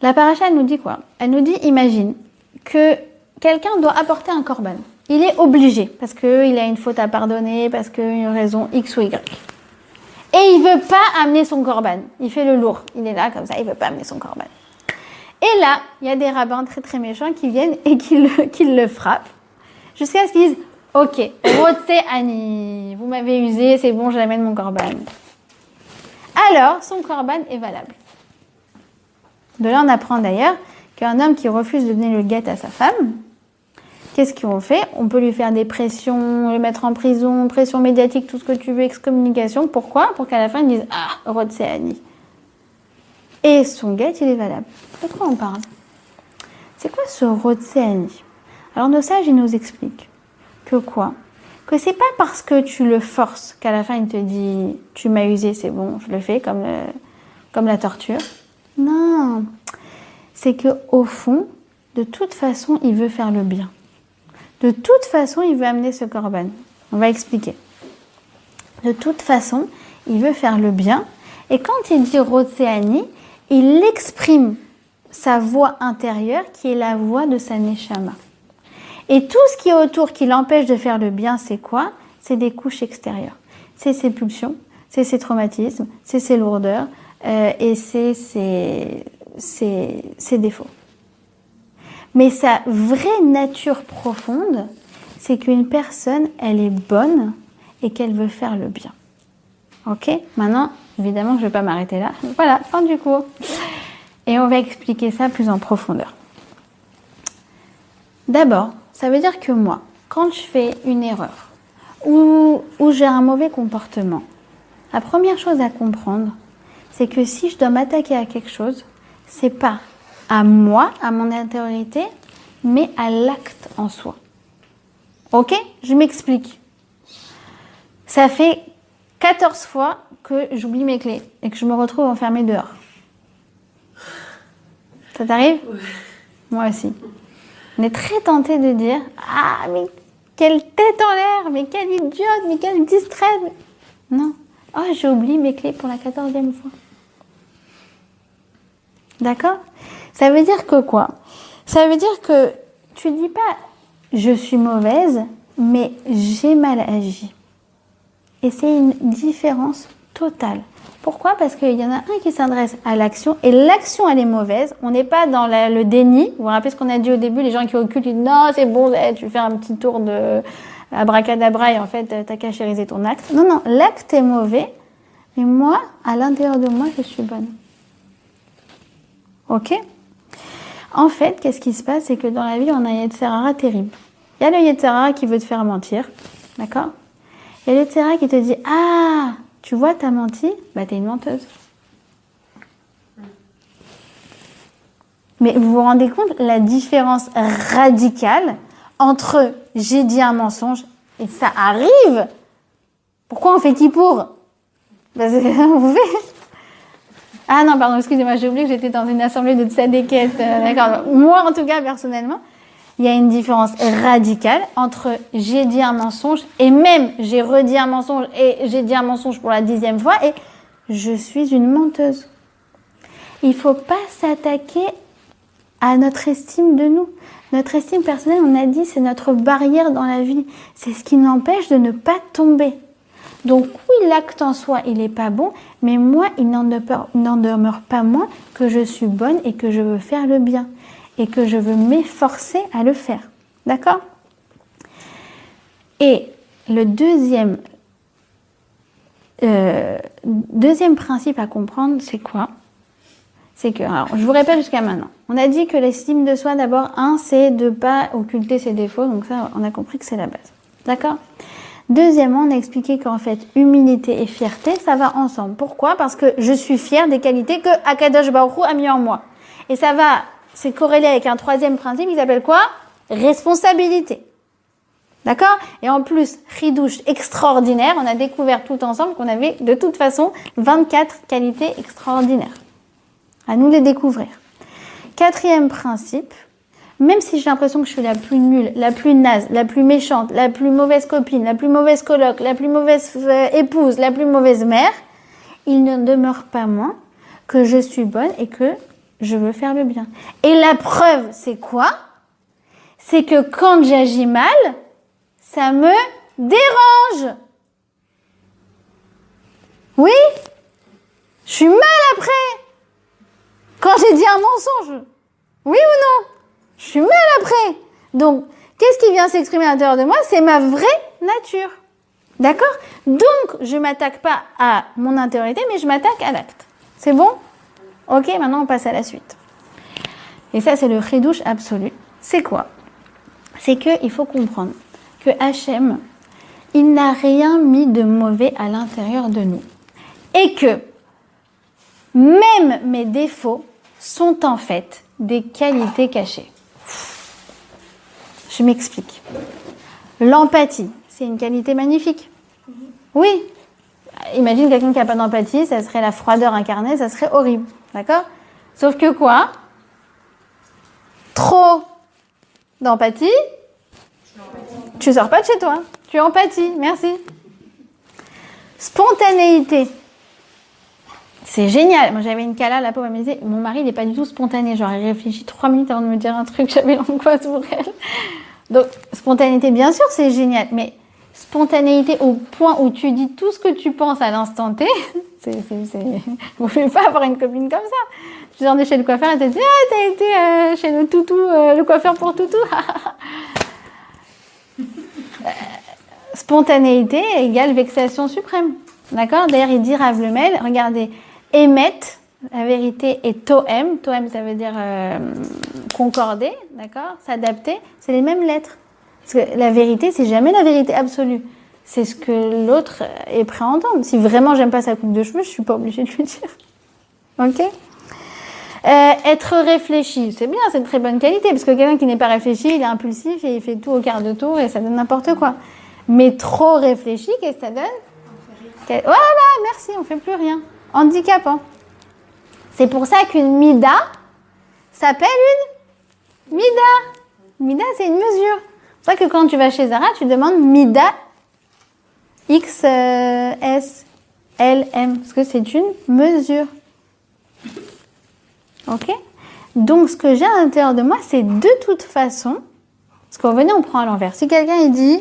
La paracha, elle nous dit quoi? Elle nous dit, imagine que quelqu'un doit apporter un korban. Il est obligé, parce qu'il a une faute à pardonner, parce qu'il a une raison X ou Y. Et il ne veut pas amener son korban. Il fait le lourd. Il est là comme ça, il ne veut pas amener son korban. Et là, il y a des rabbins très très méchants qui viennent et qui le frappent. Jusqu'à ce qu'ils disent « Ok, Rotse Ani, vous m'avez usé, c'est bon, j'amène mon korban. » Alors, son korban est valable. De là, on apprend d'ailleurs qu'un homme qui refuse de donner le guet à sa femme, qu'est-ce qu'on fait? On peut lui faire des pressions, le mettre en prison, pression médiatique, tout ce que tu veux, excommunication. Pourquoi? Pour qu'à la fin, ils disent « Ah, Rotse Ani. » Et son guet, il est valable. De quoi on parle? C'est quoi ce Rotse Ani? Alors nos sages, ils nous expliquent que quoi? Que c'est pas parce que tu le forces qu'à la fin, il te dit « Tu m'as usé, c'est bon, je le fais comme la torture. » Non, c'est que au fond, de toute façon, il veut faire le bien. De toute façon, il veut amener ce korban. On va expliquer. De toute façon, il veut faire le bien. Et quand il dit Rotse Ani, il exprime sa voix intérieure qui est la voix de sa neshama. Et tout ce qui est autour qui l'empêche de faire le bien, c'est quoi? C'est des couches extérieures. C'est ses pulsions, c'est ses traumatismes, c'est ses lourdeurs et c'est ses défauts. Mais sa vraie nature profonde, c'est qu'une personne, elle est bonne et qu'elle veut faire le bien. Ok? Maintenant, évidemment, je ne vais pas m'arrêter là. Voilà, fin du cours. Et on va expliquer ça plus en profondeur. D'abord, ça veut dire que moi, quand je fais une erreur ou j'ai un mauvais comportement, la première chose à comprendre, c'est que si je dois m'attaquer à quelque chose, c'est pas à moi, à mon intériorité, mais à l'acte en soi. Ok? Je m'explique. Ça fait 14 fois que j'oublie mes clés et que je me retrouve enfermée dehors. Ça t'arrive? Ouais. Moi aussi. On est très tenté de dire « Ah, mais quelle tête en l'air, mais quelle idiote, mais quelle distraite !» Non. « Oh, j'ai oublié mes clés pour la 14e fois. » D'accord? Ça veut dire que quoi? Ça veut dire que tu dis pas « Je suis mauvaise, mais j'ai mal agi. » Et c'est une différence totale. Pourquoi? Parce qu'il y en a un qui s'adresse à l'action, et l'action, elle est mauvaise. On n'est pas dans le déni. Vous vous rappelez ce qu'on a dit au début, les gens qui occultent, ils disent « Non, c'est bon, tu fais un petit tour de abracadabra et en fait, tu as cachérisé ton acte. » Non, non, l'acte est mauvais, mais moi, à l'intérieur de moi, je suis bonne. Ok? En fait, qu'est-ce qui se passe? C'est que dans la vie, on a un Yetzirara terrible. Il y a le Yetzirara qui veut te faire mentir, d'accord? Il y a le Yetzirara qui te dit « Ah, tu vois, t'as menti, bah t'es une menteuse. » Mais vous vous rendez compte la différence radicale entre « j'ai dit un mensonge » et « ça arrive ». Pourquoi on fait Kippour? Parce que vous faites... Ah non, pardon, excusez-moi, j'ai oublié que j'étais dans une assemblée de tzadékettes. D'accord. Moi, en tout cas, personnellement, il y a une différence radicale entre j'ai dit un mensonge et même j'ai redit un mensonge et j'ai dit un mensonge pour la 10e fois et je suis une menteuse. Il ne faut pas s'attaquer à notre estime de nous. Notre estime personnelle, on a dit, c'est notre barrière dans la vie. C'est ce qui nous empêche de ne pas tomber. Donc oui, l'acte en soi, il n'est pas bon, mais moi, il n'en demeure pas moins que je suis bonne et que je veux faire le bien et que je veux m'efforcer à le faire. D'accord? Et le deuxième principe à comprendre, c'est quoi? C'est que, alors, je vous répète jusqu'à maintenant. On a dit que l'estime de soi, d'abord, c'est de ne pas occulter ses défauts. Donc ça, on a compris que c'est la base. D'accord? Deuxièmement, on a expliqué qu'en fait, humilité et fierté, ça va ensemble. Pourquoi? Parce que je suis fière des qualités que Akadosh Baruch Hu a mis en moi. Et ça va, c'est corrélé avec un troisième principe, il s'appelle quoi? Responsabilité. D'accord? Et en plus, chidouche extraordinaire, on a découvert tout ensemble qu'on avait de toute façon 24 qualités extraordinaires. À nous de les découvrir. Quatrième principe, même si j'ai l'impression que je suis la plus nulle, la plus naze, la plus méchante, la plus mauvaise copine, la plus mauvaise coloc, la plus mauvaise épouse, la plus mauvaise mère, il ne demeure pas moins que je suis bonne et que je veux faire le bien. Et la preuve, c'est quoi? c'est que quand j'agis mal, ça me dérange. Oui, je suis mal après. Quand j'ai dit un mensonge, oui ou non? Je suis mal après. Donc, qu'est-ce qui vient s'exprimer à l'intérieur de moi? C'est ma vraie nature. D'accord? Donc, je ne m'attaque pas à mon intériorité, mais je m'attaque à l'acte. C'est bon? Ok, maintenant on passe à la suite. Et ça, c'est le chidouche absolu. C'est quoi? C'est qu'il faut comprendre que Hachem, il n'a rien mis de mauvais à l'intérieur de nous. Et que même mes défauts sont en fait des qualités cachées. Je m'explique. L'empathie, c'est une qualité magnifique. Oui. Imagine quelqu'un qui n'a pas d'empathie, ça serait la froideur incarnée, ça serait horrible. D'accord? Sauf que quoi? Trop d'empathie, tu sors pas de chez toi. Tu es empathie. Merci. Spontanéité. C'est génial. Moi, j'avais une cala, la pauvre, elle me disait, mon mari, il n'est pas du tout spontané. Genre, il réfléchit 3 minutes avant de me dire un truc, j'avais l'angoisse pour elle. Donc, spontanéité, bien sûr, c'est génial. Mais spontanéité au point où tu dis tout ce que tu penses à l'instant T, vous ne pouvez pas avoir une copine comme ça. Je suis chez le coiffeur, elle te dit, ah, t'as été chez le toutou, le coiffeur pour toutou. Spontanéité égale vexation suprême. D'accord? D'ailleurs, il dit Rav Lemel, regardez, Emet, la vérité, et Tohem. Tohem, ça veut dire concorder, d'accord? S'adapter, c'est les mêmes lettres. Parce que la vérité, c'est jamais la vérité absolue. C'est ce que l'autre est prêt à entendre. Si vraiment j'aime pas sa coupe de cheveux, je suis pas obligée de lui dire. Ok? Être réfléchi, c'est bien, c'est une très bonne qualité, parce que quelqu'un qui n'est pas réfléchi, il est impulsif et il fait tout au quart de tour et ça donne n'importe quoi. Mais trop réfléchi, qu'est-ce que ça donne? Voilà, merci, on fait plus rien. Handicapant. C'est pour ça qu'une mida s'appelle une mida. Mida, c'est une mesure. C'est pour ça que quand tu vas chez Zara, tu demandes mida X, S, L, M, parce que c'est une mesure. Ok? Donc, ce que j'ai à l'intérieur de moi, c'est de toute façon, parce qu'on venait, on prend à l'envers. Si quelqu'un, il dit,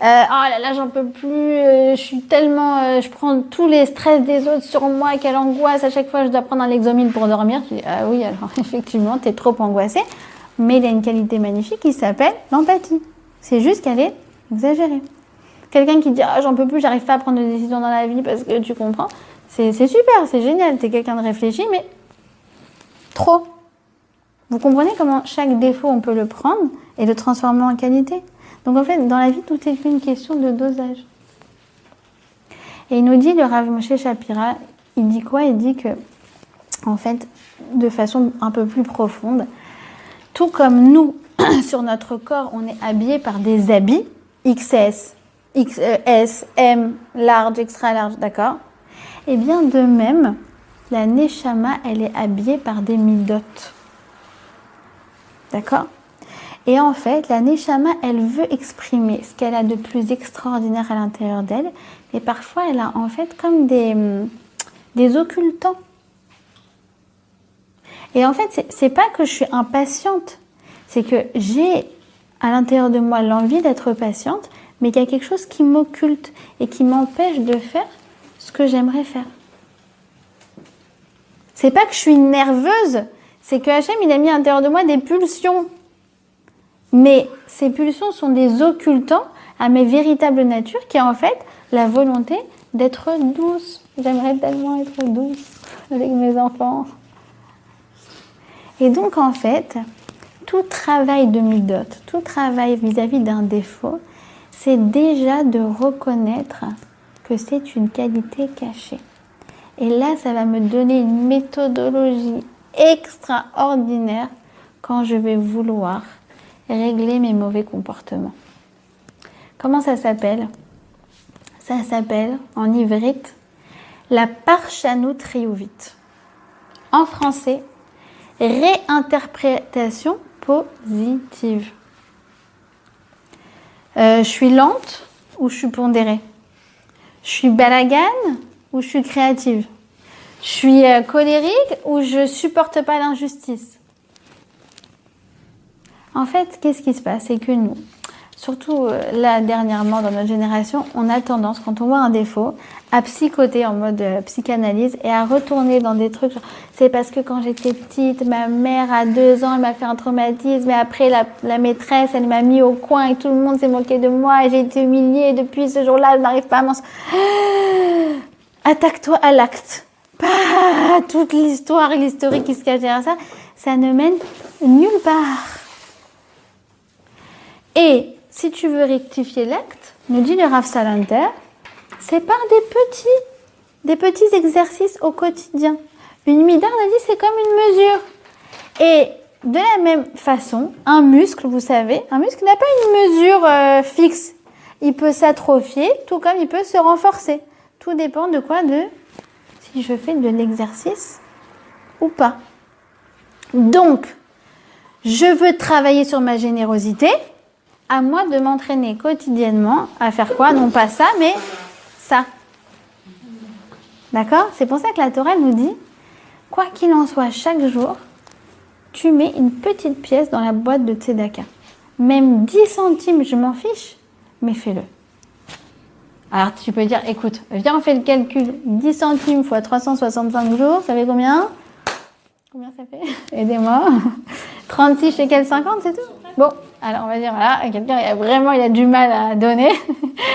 oh là là, j'en peux plus, je suis tellement, je prends tous les stress des autres sur moi, quelle angoisse, à chaque fois, je dois prendre un Lexomil pour dormir. Tu dis, ah oui, alors, effectivement, t'es trop angoissé. Mais il a une qualité magnifique qui s'appelle l'empathie. C'est juste qu'elle est exagérée. Quelqu'un qui dit, ah, j'en peux plus, j'arrive pas à prendre de décision dans la vie parce que tu comprends. C'est super, c'est génial, t'es quelqu'un de réfléchi, mais trop. Vous comprenez comment chaque défaut, on peut le prendre et le transformer en qualité? Donc en fait, dans la vie, tout est une question de dosage. Et il nous dit, le Rav Moshe Shapira, il dit quoi? Il dit que, en fait, de façon un peu plus profonde, tout comme nous, sur notre corps, on est habillé par des habits, XS, XS, M, large, extra large, d'accord? Et bien de même, la Neshama, elle est habillée par des midot. D'accord? Et en fait, la Neshama, elle veut exprimer ce qu'elle a de plus extraordinaire à l'intérieur d'elle. Et parfois, elle a en fait comme des occultants. Et en fait, c'est pas que je suis impatiente. C'est que j'ai à l'intérieur de moi l'envie d'être patiente, mais qu'il y a quelque chose qui m'occulte et qui m'empêche de faire ce que j'aimerais faire. C'est pas que je suis nerveuse, c'est que Hachem, il a mis à l'intérieur de moi des pulsions. Mais ces pulsions sont des occultants à mes véritables natures, qui est en fait la volonté d'être douce. J'aimerais tellement être douce avec mes enfants. Et donc, en fait, tout travail de midot, tout travail vis-à-vis d'un défaut, c'est déjà de reconnaître que c'est une qualité cachée. Et là, ça va me donner une méthodologie extraordinaire quand je vais vouloir régler mes mauvais comportements. Comment ça s'appelle? Ça s'appelle, en ivrite, la parshanout riyuvit. En français, réinterprétation positive. Je suis lente ou je suis pondérée? Je suis balagane ou je suis créative? Je suis colérique ou je supporte pas l'injustice? En fait, qu'est-ce qui se passe? C'est que nous, surtout là dernièrement dans notre génération, on a tendance, quand on voit un défaut, à psychoter en mode psychanalyse et à retourner dans des trucs genre, c'est parce que quand j'étais petite, ma mère à 2 ans, elle m'a fait un traumatisme et après la maîtresse, elle m'a mis au coin et tout le monde s'est moqué de moi et j'ai été humiliée et depuis ce jour-là, je n'arrive pas à m'en... Attaque-toi à l'acte. Pas toute l'histoire et l'historique qui se cache derrière ça, ça ne mène nulle part. Et si tu veux rectifier l'acte, nous dit le Rav Salanter, c'est par des petits exercices au quotidien. Une mida, on a dit, c'est comme une mesure. Et de la même façon, un muscle, vous savez, un muscle n'a pas une mesure fixe. Il peut s'atrophier, tout comme il peut se renforcer. Tout dépend de quoi? De si je fais de l'exercice ou pas. Donc, je veux travailler sur ma générosité. À moi de m'entraîner quotidiennement à faire quoi? Non pas ça, mais ça. D'accord? C'est pour ça que la Torah nous dit, quoi qu'il en soit, chaque jour, tu mets une petite pièce dans la boîte de tzedaka. Même 10 centimes, je m'en fiche, mais fais-le. Alors tu peux dire, écoute, viens on fait le calcul, 10 centimes fois 365 jours, ça fait combien? Combien ça fait? Aidez-moi. 36 shekels 50, c'est tout? Bon, alors on va dire, voilà, quelqu'un il a du mal à donner.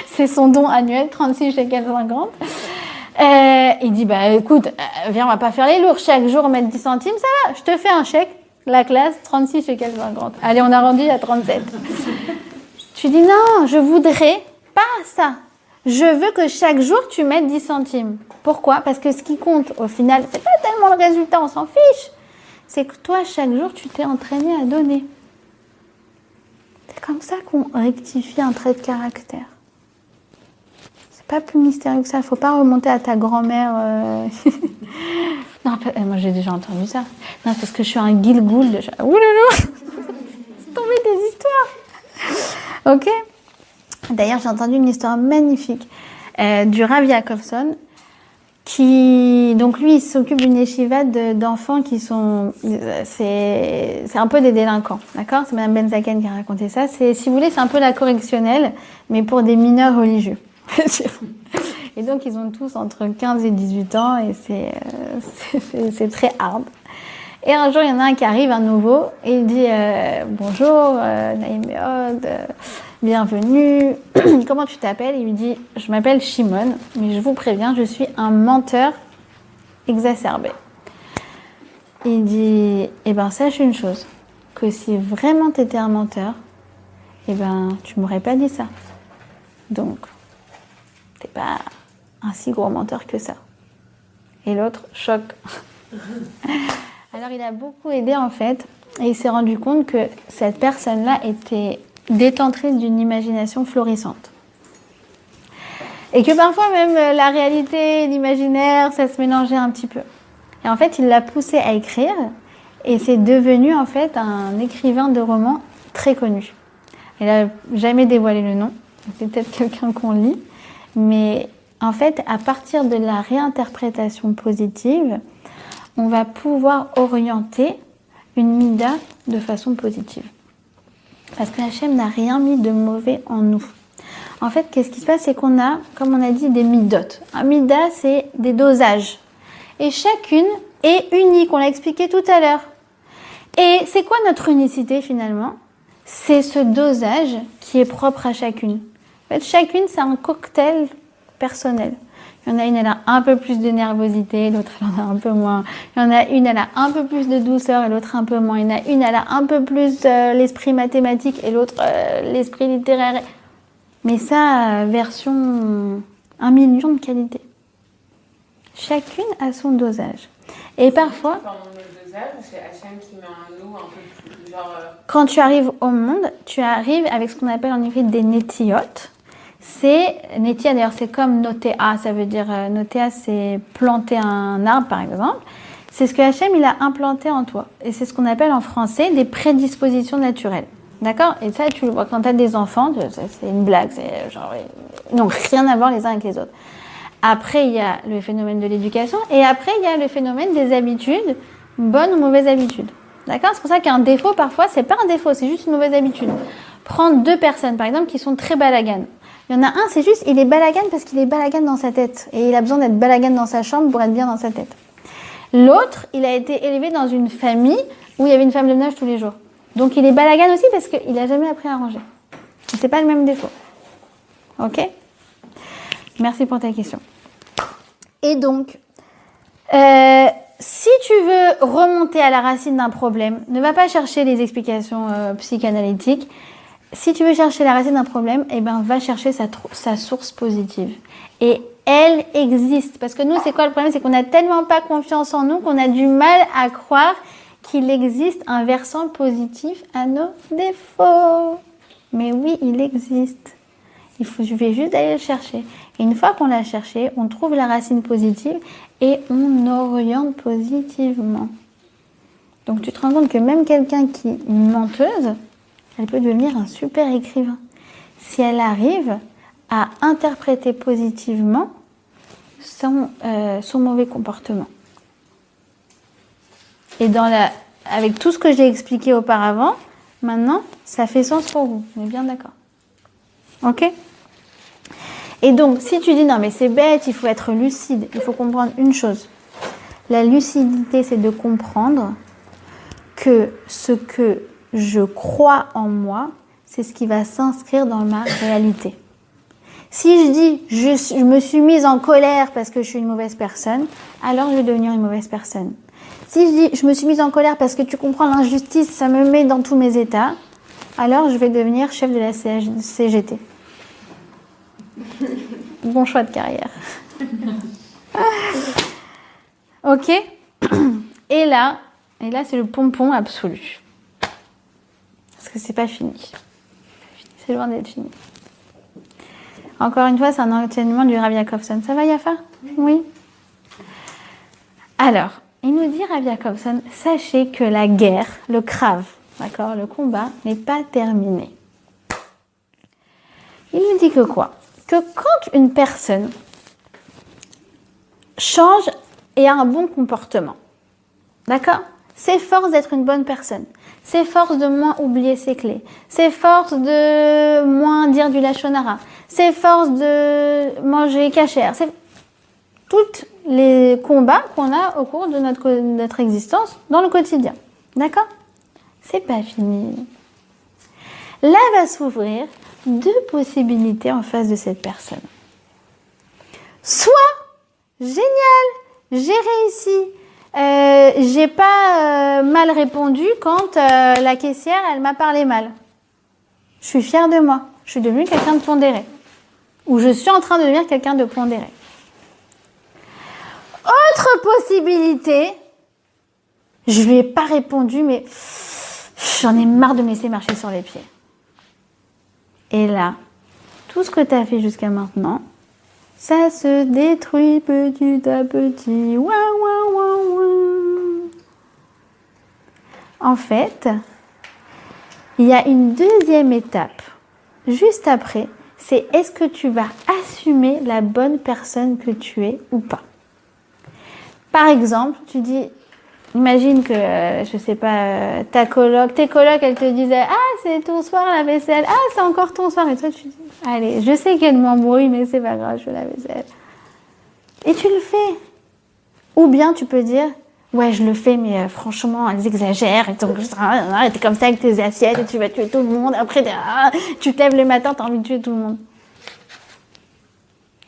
C'est son don annuel, 36 shekels 50. Il dit, bah écoute, viens, on va pas faire les lourds. Chaque jour, mettre 10 centimes, ça va. Je te fais un chèque, la classe, 36 shekels 50. Allez, on a rendu à 37. Tu dis, non, je voudrais pas ça. Je veux que chaque jour, tu mettes 10 centimes. Pourquoi? Parce que ce qui compte, au final, c'est pas tellement le résultat, on s'en fiche. C'est que toi, chaque jour, tu t'es entraîné à donner. C'est comme ça qu'on rectifie un trait de caractère. C'est pas plus mystérieux que ça. Faut pas remonter à ta grand-mère. Non, moi j'ai déjà entendu ça. Non, parce que je suis un Gilgoul. Ouloulou. C'est tombé des histoires. Ok. D'ailleurs, j'ai entendu une histoire magnifique du Rav Jacobson qui, donc lui, il s'occupe d'une yeshiva d'enfants qui sont, c'est un peu des délinquants, d'accord? C'est Madame Benzaken qui a raconté ça. Si vous voulez, c'est un peu la correctionnelle, mais pour des mineurs religieux. Et donc, ils ont tous entre 15 et 18 ans et c'est très hard. Et un jour, il y en a un qui arrive, un nouveau, et il dit bonjour, Naïm Meod, bienvenue. Comment tu t'appelles? Il lui dit, je m'appelle Shimon, mais je vous préviens, je suis un menteur exacerbé. Il dit, eh ben sache une chose, que si vraiment tu étais un menteur, eh ben tu m'aurais pas dit ça. Donc, t'es pas un si gros menteur que ça. Et l'autre, choc. Alors il a beaucoup aidé en fait, et il s'est rendu compte que cette personne-là était détentrice d'une imagination florissante. Et que parfois même la réalité et l'imaginaire, ça se mélangeait un petit peu. Et en fait, il l'a poussé à écrire, et c'est devenu en fait un écrivain de romans très connu. Il n'a jamais dévoilé le nom, c'est peut-être quelqu'un qu'on lit, mais en fait, à partir de la réinterprétation positive, on va pouvoir orienter une mida de façon positive. Parce que Hachem n'a rien mis de mauvais en nous. En fait, qu'est-ce qui se passe? C'est qu'on a, comme on a dit, des midot. Un mida, c'est des dosages. Et chacune est unique, on l'a expliqué tout à l'heure. Et c'est quoi notre unicité finalement? C'est ce dosage qui est propre à chacune. En fait, chacune, c'est un cocktail personnel. Il y en a une, elle a un peu plus de nervosité, l'autre, elle en a un peu moins. Il y en a une, elle a un peu plus de douceur et l'autre un peu moins. Il y en a une, elle a un peu plus l'esprit mathématique et l'autre l'esprit littéraire. Mais ça, version 1 million de qualités. Chacune a son dosage. Et parfois... C'est Hachem qui met en nous un peu plus genre... Quand tu arrives au monde, tu arrives avec ce qu'on appelle en hybride des netiyot. C'est, netia d'ailleurs c'est comme notéa, ça veut dire, notéa c'est planter un arbre par exemple. C'est ce que Hachem il a implanté en toi. Et c'est ce qu'on appelle en français des prédispositions naturelles. D'accord? Et ça tu le vois quand tu as des enfants, c'est une blague, c'est genre, non, rien à voir les uns avec les autres. Après il y a le phénomène de l'éducation et après il y a le phénomène des habitudes, bonnes ou mauvaises habitudes. D'accord? C'est pour ça qu'un défaut, parfois, c'est pas un défaut, c'est juste une mauvaise habitude. Prendre deux personnes, par exemple, qui sont très balaganes. Il y en a un, c'est juste, il est balagane parce qu'il est balagane dans sa tête. Et il a besoin d'être balagane dans sa chambre pour être bien dans sa tête. L'autre, il a été élevé dans une famille où il y avait une femme de ménage tous les jours. Donc il est balagane aussi parce qu'il n'a jamais appris à ranger. C'est pas le même défaut. Ok? Merci pour ta question. Et donc, si tu veux remonter à la racine d'un problème, ne va pas chercher les explications psychanalytiques. Si tu veux chercher la racine d'un problème, eh ben, va chercher sa source positive. Et elle existe. Parce que nous, c'est quoi le problème? C'est qu'on n'a tellement pas confiance en nous qu'on a du mal à croire qu'il existe un versant positif à nos défauts. Mais oui, il existe. Il suffit juste d'aller le chercher. Et une fois qu'on l'a cherché, on trouve la racine positive et on oriente positivement. Donc tu te rends compte que même quelqu'un qui est une menteuse, elle peut devenir un super écrivain. Si elle arrive à interpréter positivement son mauvais comportement. Et avec tout ce que j'ai expliqué auparavant, maintenant, ça fait sens pour vous. On est bien d'accord? Ok? Et donc, si tu dis non mais c'est bête, il faut être lucide, il faut comprendre une chose. La lucidité, c'est de comprendre que ce que je crois en moi, c'est ce qui va s'inscrire dans ma réalité. Si je dis je me suis mise en colère parce que je suis une mauvaise personne, alors je vais devenir une mauvaise personne. Si je dis je me suis mise en colère parce que tu comprends l'injustice, ça me met dans tous mes états, alors je vais devenir chef de la CGT. Bon choix de carrière. Ok? Et là c'est le pompon absolu. Parce que c'est pas fini. C'est loin d'être fini. Encore une fois, c'est un enseignement du Rav Yaakovson. Ça va, Yafa? Oui. Alors, il nous dit, Rav Yaakovson, sachez que la guerre, le krav, d'accord, le combat, n'est pas terminé. Il nous dit que quoi? Que quand une personne change et a un bon comportement, d'accord, s'efforce d'être une bonne personne, s'efforce de moins oublier ses clés, s'efforce de moins dire du lachon hara, s'efforce de manger cachère, c'est tous les combats qu'on a au cours de notre existence dans le quotidien, d'accord? C'est pas fini. Là va s'ouvrir deux possibilités en face de cette personne. Soit, génial, j'ai réussi, j'ai pas mal répondu quand la caissière, elle m'a parlé mal. Je suis fière de moi, je suis devenue quelqu'un de pondéré. Ou je suis en train de devenir quelqu'un de pondéré. Autre possibilité, je lui ai pas répondu, mais j'en ai marre de me laisser marcher sur les pieds. Et là, tout ce que tu as fait jusqu'à maintenant, ça se détruit petit à petit. Ouah, ouah, ouah, ouah. En fait, il y a une deuxième étape. Juste après, c'est est-ce que tu vas assumer la bonne personne que tu es ou pas. Par exemple, tu dis, imagine que, je sais pas, tes colocs, elles te disaient « Ah, c'est ton soir la vaisselle. Ah, c'est encore ton soir. » Et toi, tu dis « Allez, je sais qu'elle m'embrouille, mais c'est pas grave, je fais la vaisselle. » Et tu le fais. Ou bien tu peux dire « Ouais, je le fais, mais franchement, elles exagèrent. Et t'es comme ça avec tes assiettes et tu vas tuer tout le monde. Après, tu te lèves le matin, t'as envie de tuer tout le monde. »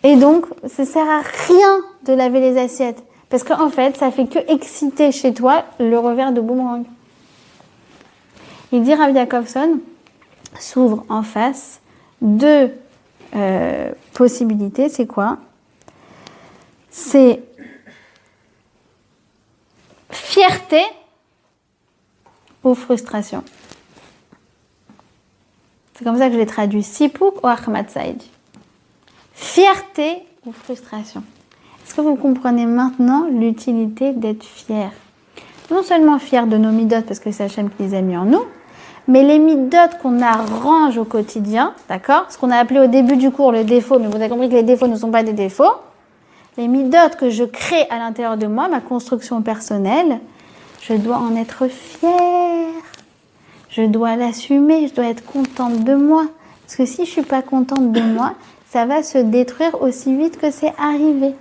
Et donc, ça sert à rien de laver les assiettes. Parce qu'en fait, ça fait que exciter chez toi le revers de boomerang. Il dit Rav Yaakovson s'ouvre en face deux possibilités. C'est quoi? C'est fierté ou frustration. C'est comme ça que je l'ai traduit. Sipouk ou Ahmad Saïd. Fierté ou frustration. Est-ce que vous comprenez maintenant l'utilité d'être fier? Non seulement fier de nos midotes, parce que c'est Hachem qui les a mis en nous, mais les midotes qu'on arrange au quotidien, d'accord? Ce qu'on a appelé au début du cours le défaut, mais vous avez compris que les défauts ne sont pas des défauts. Les midotes que je crée à l'intérieur de moi, ma construction personnelle, je dois en être fière. Je dois l'assumer, je dois être contente de moi. Parce que si je ne suis pas contente de moi, ça va se détruire aussi vite que c'est arrivé.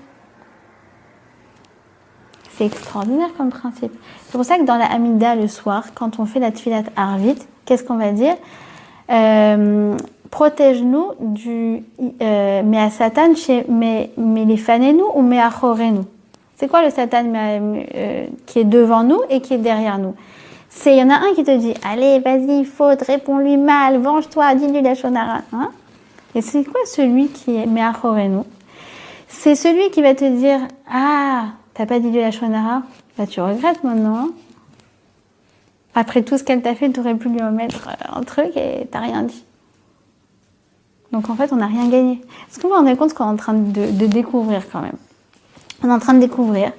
C'est extraordinaire comme principe. C'est pour ça que dans la Hamida, le soir, quand on fait la Tfilat Arvit, qu'est-ce qu'on va dire? Protège-nous du Mea Satan, mais les fanez-nous ou Mea Chorenu. C'est quoi le Satan qui est devant nous et qui est derrière nous? Il y en a un qui te dit, allez, vas-y, faute, réponds-lui mal, venge-toi, dis-lui la shonara. Hein? Et c'est quoi celui qui est Mea Chorenu? C'est celui qui va te dire, ah, t'as pas dit la shonara? Bah, tu regrettes maintenant. Hein? Après tout ce qu'elle t'a fait, tu aurais pu lui remettre un truc et t'as rien dit. Donc en fait, on n'a rien gagné. Est-ce qu'on va rendre compte qu'on est en train de découvrir quand même? On est en train de découvrir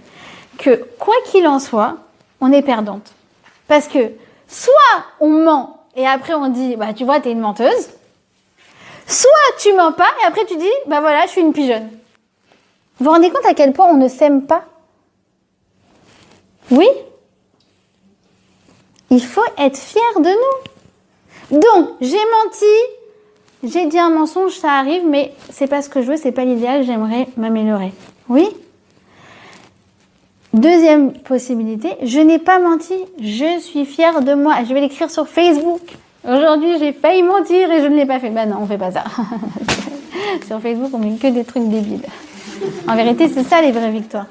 que quoi qu'il en soit, on est perdante. Parce que soit on ment et après on dit, bah tu vois, t'es une menteuse. Soit tu mens pas et après tu dis, bah voilà, je suis une pigeonne. Vous vous rendez compte à quel point on ne s'aime pas? Oui? Il faut être fier de nous. Donc, j'ai menti, j'ai dit un mensonge, ça arrive, mais c'est pas ce que je veux, c'est pas l'idéal, j'aimerais m'améliorer. Oui? Deuxième possibilité, je n'ai pas menti, je suis fière de moi. Je vais l'écrire sur Facebook. Aujourd'hui, j'ai failli mentir et je ne l'ai pas fait. Ben non, on fait pas ça. Sur Facebook, on met que des trucs débiles. En vérité, c'est ça les vraies victoires.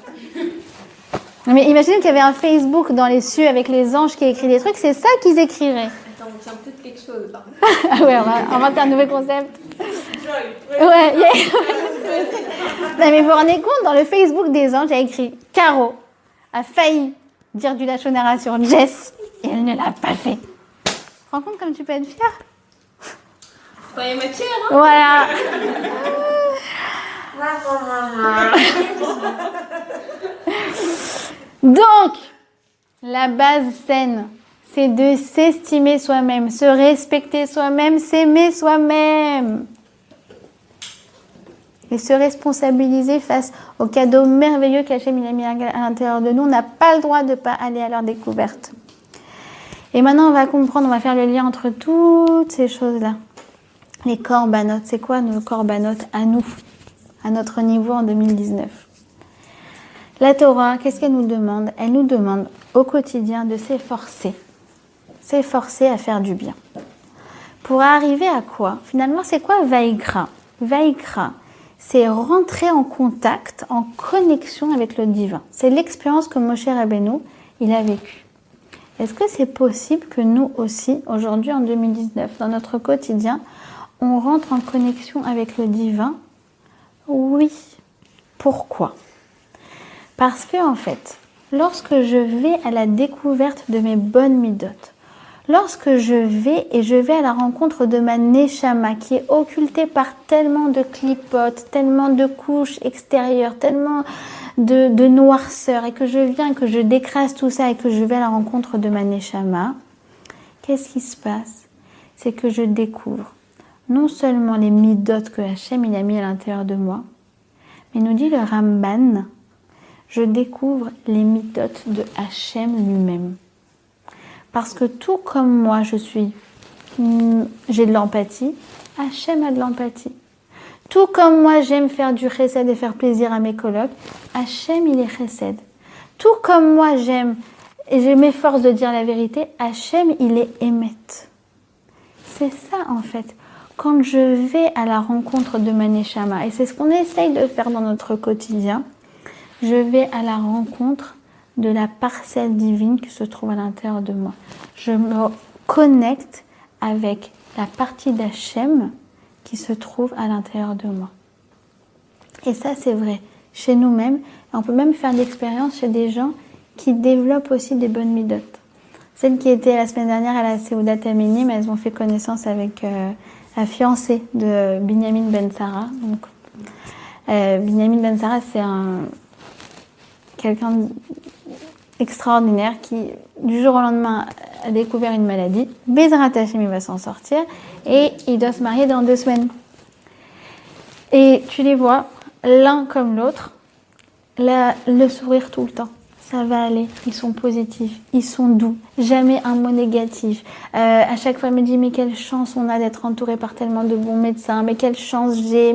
Mais imaginez qu'il y avait un Facebook dans les cieux avec les anges qui écrivent des trucs, c'est ça qu'ils écriraient. Attends, on tient peut-être quelque chose là. Ah ouais, on va inventer un nouvel concept. Ouais, yeah. Non mais vous vous rendez compte, dans le Facebook des anges, il y a écrit Caro a failli dire du lachonara sur Jess et elle ne l'a pas fait. Tu te rends compte comme tu peux être fière? Pas les matières, hein? Voilà. Donc, la base saine, c'est de s'estimer soi-même, se respecter soi-même, s'aimer soi-même. Et se responsabiliser face aux cadeaux merveilleux qu'Hachem a mis à l'intérieur de nous. On n'a pas le droit de ne pas aller à leur découverte. Et maintenant, on va comprendre, on va faire le lien entre toutes ces choses-là. Les corbanotes, c'est quoi nos corbanotes à nous, à notre niveau en 2019? La Torah, qu'est-ce qu'elle nous demande? Elle nous demande au quotidien de s'efforcer à faire du bien. Pour arriver à quoi? Finalement, c'est quoi Vaikra? Vaikra, c'est rentrer en contact, en connexion avec le divin. C'est l'expérience que Moshe Rabbeinu, il a vécue. Est-ce que c'est possible que nous aussi, aujourd'hui en 2019, dans notre quotidien, on rentre en connexion avec le divin? Oui. Pourquoi? Parce que, en fait, lorsque je vais à la découverte de mes bonnes midotes, lorsque je vais à la rencontre de ma neshama qui est occultée par tellement de clipotes, tellement de couches extérieures, tellement de noirceur, et que je viens, que je décrase tout ça et que je vais à la rencontre de ma neshama, qu'est-ce qui se passe? C'est que je découvre non seulement les midotes que Hachem il a mis à l'intérieur de moi, mais nous dit le Ramban, je découvre les midotes de Hachem lui-même. Parce que tout comme moi, j'ai de l'empathie, Hachem a de l'empathie. Tout comme moi, j'aime faire du chesed et faire plaisir à mes colocs, Hachem, il est chesed. Tout comme moi, j'aime et je m'efforce de dire la vérité, Hachem, il est émet. C'est ça, en fait. Quand je vais à la rencontre de ma neshama, et c'est ce qu'on essaye de faire dans notre quotidien, je vais à la rencontre de la parcelle divine qui se trouve à l'intérieur de moi. Je me connecte avec la partie d'Hachem qui se trouve à l'intérieur de moi. Et ça, c'est vrai chez nous-mêmes. On peut même faire l'expérience chez des gens qui développent aussi des bonnes midotes. Celles qui étaient la semaine dernière à la Seudat Aminim, elles ont fait connaissance avec la fiancée de Binyamin Ben Sarah. Donc, Binyamin Ben Sarah, c'est quelqu'un extraordinaire qui, du jour au lendemain, a découvert une maladie. Bezrat Hashem, il va s'en sortir et il doit se marier dans 2 semaines. Et tu les vois, l'un comme l'autre, le sourire tout le temps. ça va aller, ils sont positifs, ils sont doux, jamais un mot négatif. À chaque fois, elle me dit, mais quelle chance on a d'être entouré par tellement de bons médecins, mais quelle chance j'ai.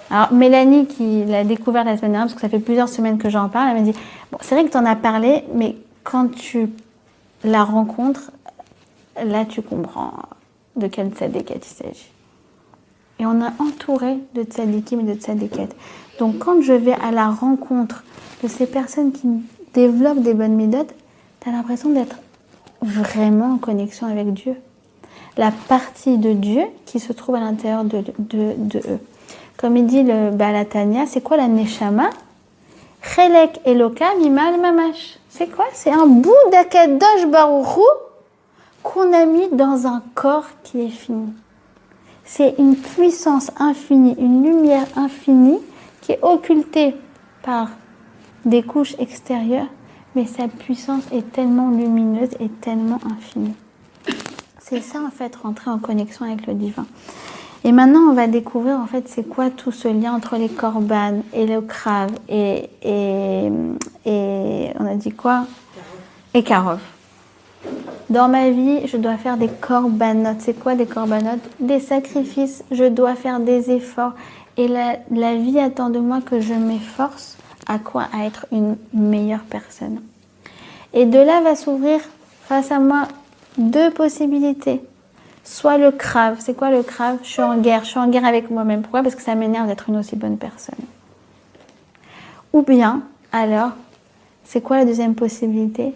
Alors, Mélanie, qui l'a découvert la semaine dernière, parce que ça fait plusieurs semaines que j'en parle, elle m'a dit, bon, c'est vrai que tu en as parlé, mais quand tu la rencontres, là, tu comprends de quelle tzadékette il s'agit. Et on est entouré de tzadikim et de tzadékettes. Donc, quand je vais à la rencontre de ces personnes qui développent des bonnes méthodes, tu as l'impression d'être vraiment en connexion avec Dieu. La partie de Dieu qui se trouve à l'intérieur de eux. Comme il dit le Balatania, c'est quoi la Neshama? Chelek Elokam Imal Mamash. C'est quoi? C'est un bout d'Akadosh Baruch Hu qu'on a mis dans un corps qui est fini. C'est une puissance infinie, une lumière infinie qui est occultée par des couches extérieures, mais sa puissance est tellement lumineuse et tellement infinie. C'est ça en fait, rentrer en connexion avec le divin. Et maintenant, on va découvrir en fait c'est quoi tout ce lien entre les korban et le krav et on a dit quoi? Et karov. Dans ma vie, je dois faire des korbanot. C'est quoi des korbanot? Des sacrifices. Je dois faire des efforts. Et la vie attend de moi que je m'efforce à quoi? À être une meilleure personne. Et de là va s'ouvrir face à moi deux possibilités. Soit le krav. C'est quoi le krav? Je suis en guerre. Je suis en guerre avec moi-même. Pourquoi? Parce que ça m'énerve d'être une aussi bonne personne. Ou bien, alors, c'est quoi la deuxième possibilité?